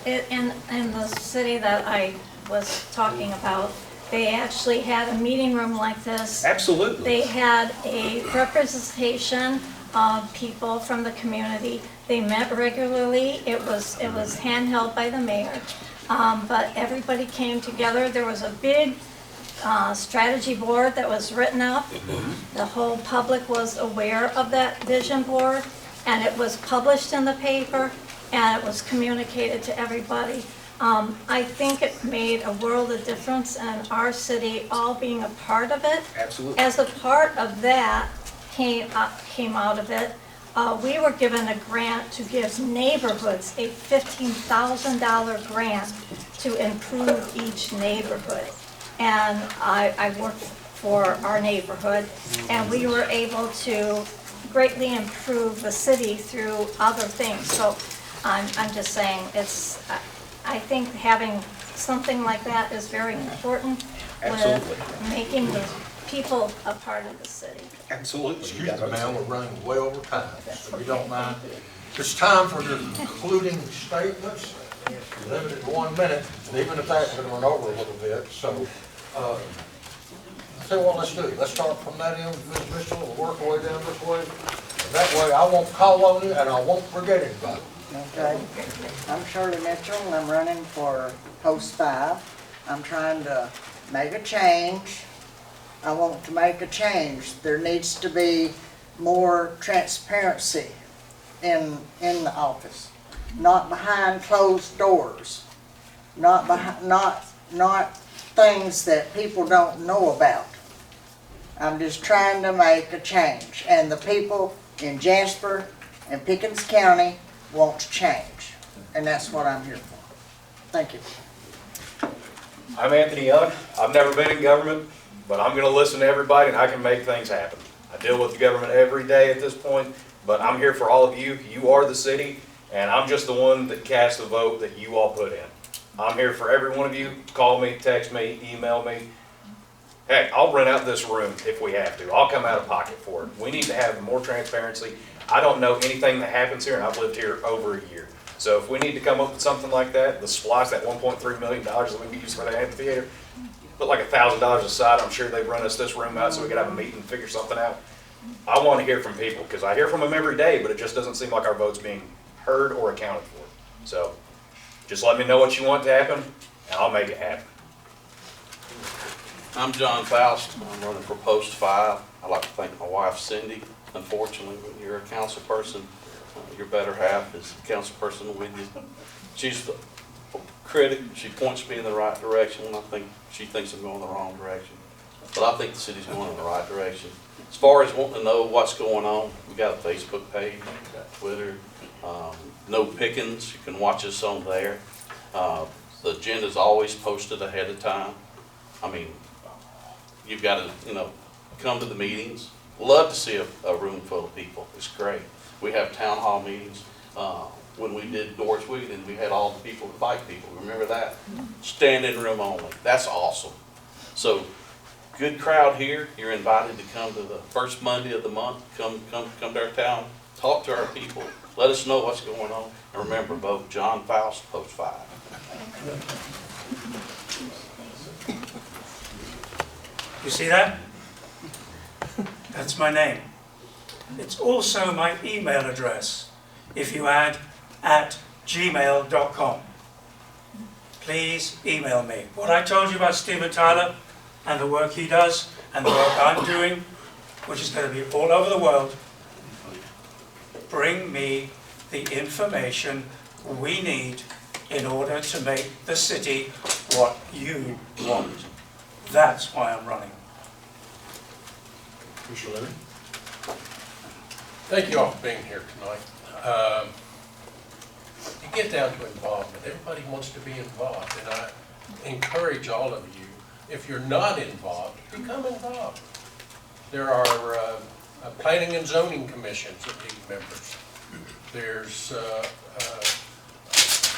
In the city that I was talking about, they actually had a meeting room like this. Absolutely. They had a representation of people from the community. They met regularly. It was handheld by the mayor, but everybody came together. There was a big strategy board that was written up. The whole public was aware of that vision board, and it was published in the paper, and it was communicated to everybody. I think it made a world of difference in our city all being a part of it. Absolutely. As a part of that came out of it, we were given a grant to give neighborhoods a $15,000 grant to improve each neighborhood. And I worked for our neighborhood, and we were able to greatly improve the city through other things. So I'm just saying, I think having something like that is very important. Absolutely. With making the people a part of the city. Absolutely. Excuse me, ma'am, we're running way over time, so if you don't mind. It's time for your concluding statements. You're limited to 1 minute, and even if that's going to run over a little bit, so, tell you what, let's do. Let's start from that end, Ms. Mitchell, and work our way down this way. And that way, I won't call on you, and I won't forget anybody. Okay. I'm Shirley Mitchell, and I'm running for Post 5. I'm trying to make a change. I want to make a change. There needs to be more transparency in the office, not behind closed doors, not things that people don't know about. I'm just trying to make a change, and the people in Jasper and Pickens County want to change, and that's what I'm here for. Thank you. I'm Anthony Young. I've never been in government, but I'm going to listen to everybody, and I can make things happen. I deal with the government every day at this point, but I'm here for all of you. You are the city, and I'm just the one that cast the vote that you all put in. I'm here for every one of you. Call me, text me, email me. Heck, I'll rent out this room if we have to. I'll come out of pocket for it. We need to have more transparency. I don't know anything that happens here, and I've lived here over a year. So if we need to come up with something like that, the splice, that $1.3 million that we can use for the amphitheater, put like $1,000 aside. I'm sure they'd run us this room out so we could have a meeting and figure something out. I want to hear from people, because I hear from them every day, but it just doesn't seem like our vote's being heard or accounted for. So just let me know what you want to happen, and I'll make it happen. I'm John Foust. I'm running for Post 5. I'd like to thank my wife, Cindy. Unfortunately, when you're a council person, your better half is a council person with you. She's the critic. She points me in the right direction when I think she thinks I'm going the wrong direction. But I think the city's going in the right direction. As far as wanting to know what's going on, we got a Facebook page, we got Twitter, No Pickens. You can watch us on there. The agenda's always posted ahead of time. I mean, you've got to, come to the meetings. Love to see a room full of people. It's great. We have town hall meetings. when we did Doris Wiggins, we had all the people to fight people, remember that? Standing room only, that's awesome. So, good crowd here, you're invited to come to the first Monday of the month, come to our town, talk to our people, let us know what's going on, and remember, vote John Foust, post 5. You see that? That's my name. It's also my email address, if you add @gmail.com. Please email me. What I told you about Stephen Tyler and the work he does and the work I'm doing, which is going to be all over the world, bring me the information we need in order to make the city what you want. That's why I'm running. Commissioner Looney? Thank you all for being here tonight. You get down to involvement. Everybody wants to be involved, and I encourage all of you, if you're not involved, become involved. There are planning and zoning commissions that need members. There's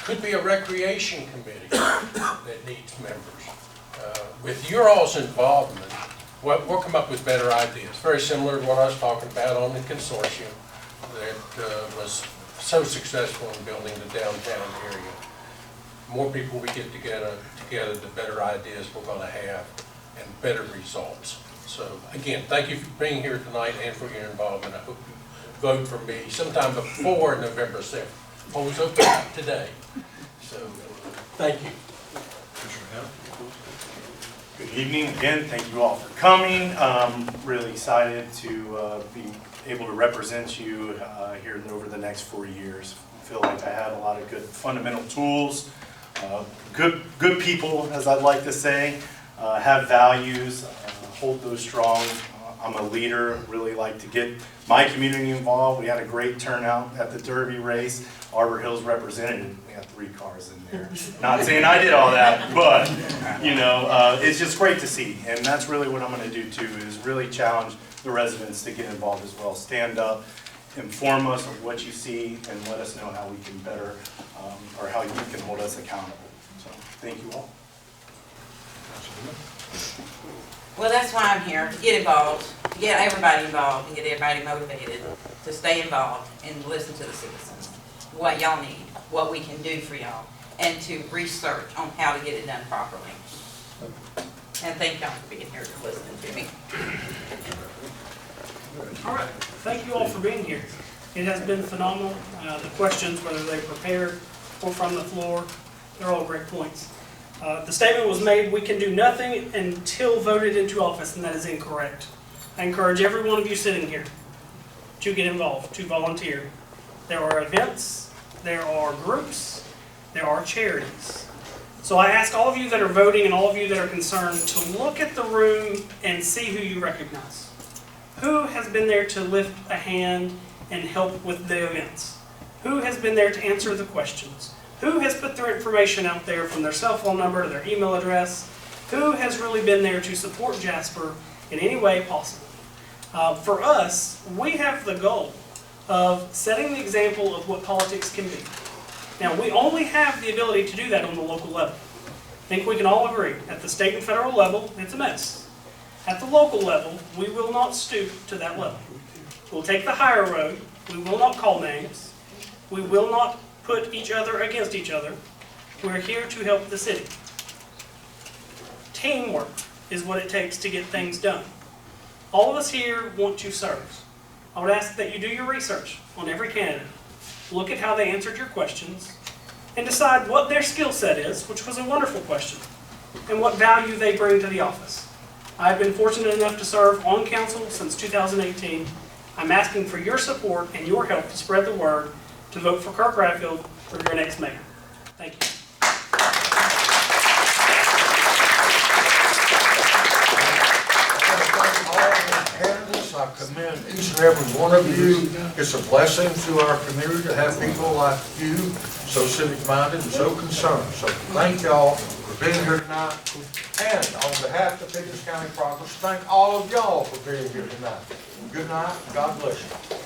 could be a recreation committee that needs members. With your all's involvement, we'll come up with better ideas. Very similar to what I was talking about on the consortium that was so successful in building the downtown area. The more people we get together, the better ideas we're going to have and better results. So again, thank you for being here tonight and for your involvement. I hope you vote for me sometime before November 7th. Polls open today. So thank you. Good evening again. Thank you all for coming. Really excited to be able to represent you here over the next 4 years. I feel like I have a lot of good fundamental tools, good people, as I'd like to say, have values, hold those strong. I'm a leader, really like to get my community involved. We had a great turnout at the Derby race. Arbor Hills representative, we had 3 cars in there. Not saying I did all that, but you know, it's just great to see. And that's really what I'm going to do too, is really challenge the residents to get involved as well. Stand up, inform us of what you see, and let us know how we can better, or how you can hold us accountable. So, thank you all. Well, that's why I'm here, to get involved, to get everybody involved, and get everybody motivated to stay involved and listen to the citizens, what y'all need, what we can do for y'all, and to research on how to get it done properly. And thank y'all for being here and listening to me. All right, thank you all for being here. It has been phenomenal. The questions, whether they prepared or from the floor, they're all great points. The statement was made, we can do nothing until voted into office, and that is incorrect. I encourage every one of you sitting here to get involved, to volunteer. There are events, there are groups, there are charities. So I ask all of you that are voting and all of you that are concerned to look at the room and see who you recognize. Who has been there to lift a hand and help with the events? Who has been there to answer the questions? Who has put their information out there from their cell phone number to their email address? Who has really been there to support Jasper in any way possible? For us, we have the goal of setting the example of what politics can be. Now, we only have the ability to do that on the local level. I think we can all agree. At the state and federal level, it's a mess. At the local level, we will not stoop to that level. We'll take the higher road. We will not call names. We will not put each other against each other. We're here to help the city. Teamwork is what it takes to get things done. All of us here want to serve. I would ask that you do your research on every candidate. Look at how they answered your questions and decide what their skill set is, which was a wonderful question, and what value they bring to the office. I've been fortunate enough to serve on council since 2018. I'm asking for your support and your help to spread the word to vote for Kirk Raffield for your next mayor. Thank you. I commend each and every one of you. It's a blessing to our community to have people like you, so civic-minded and so concerned. So thank y'all for being here tonight. And on behalf of the Pickens County Progress, thank all of y'all for being here tonight. Good night. God bless you.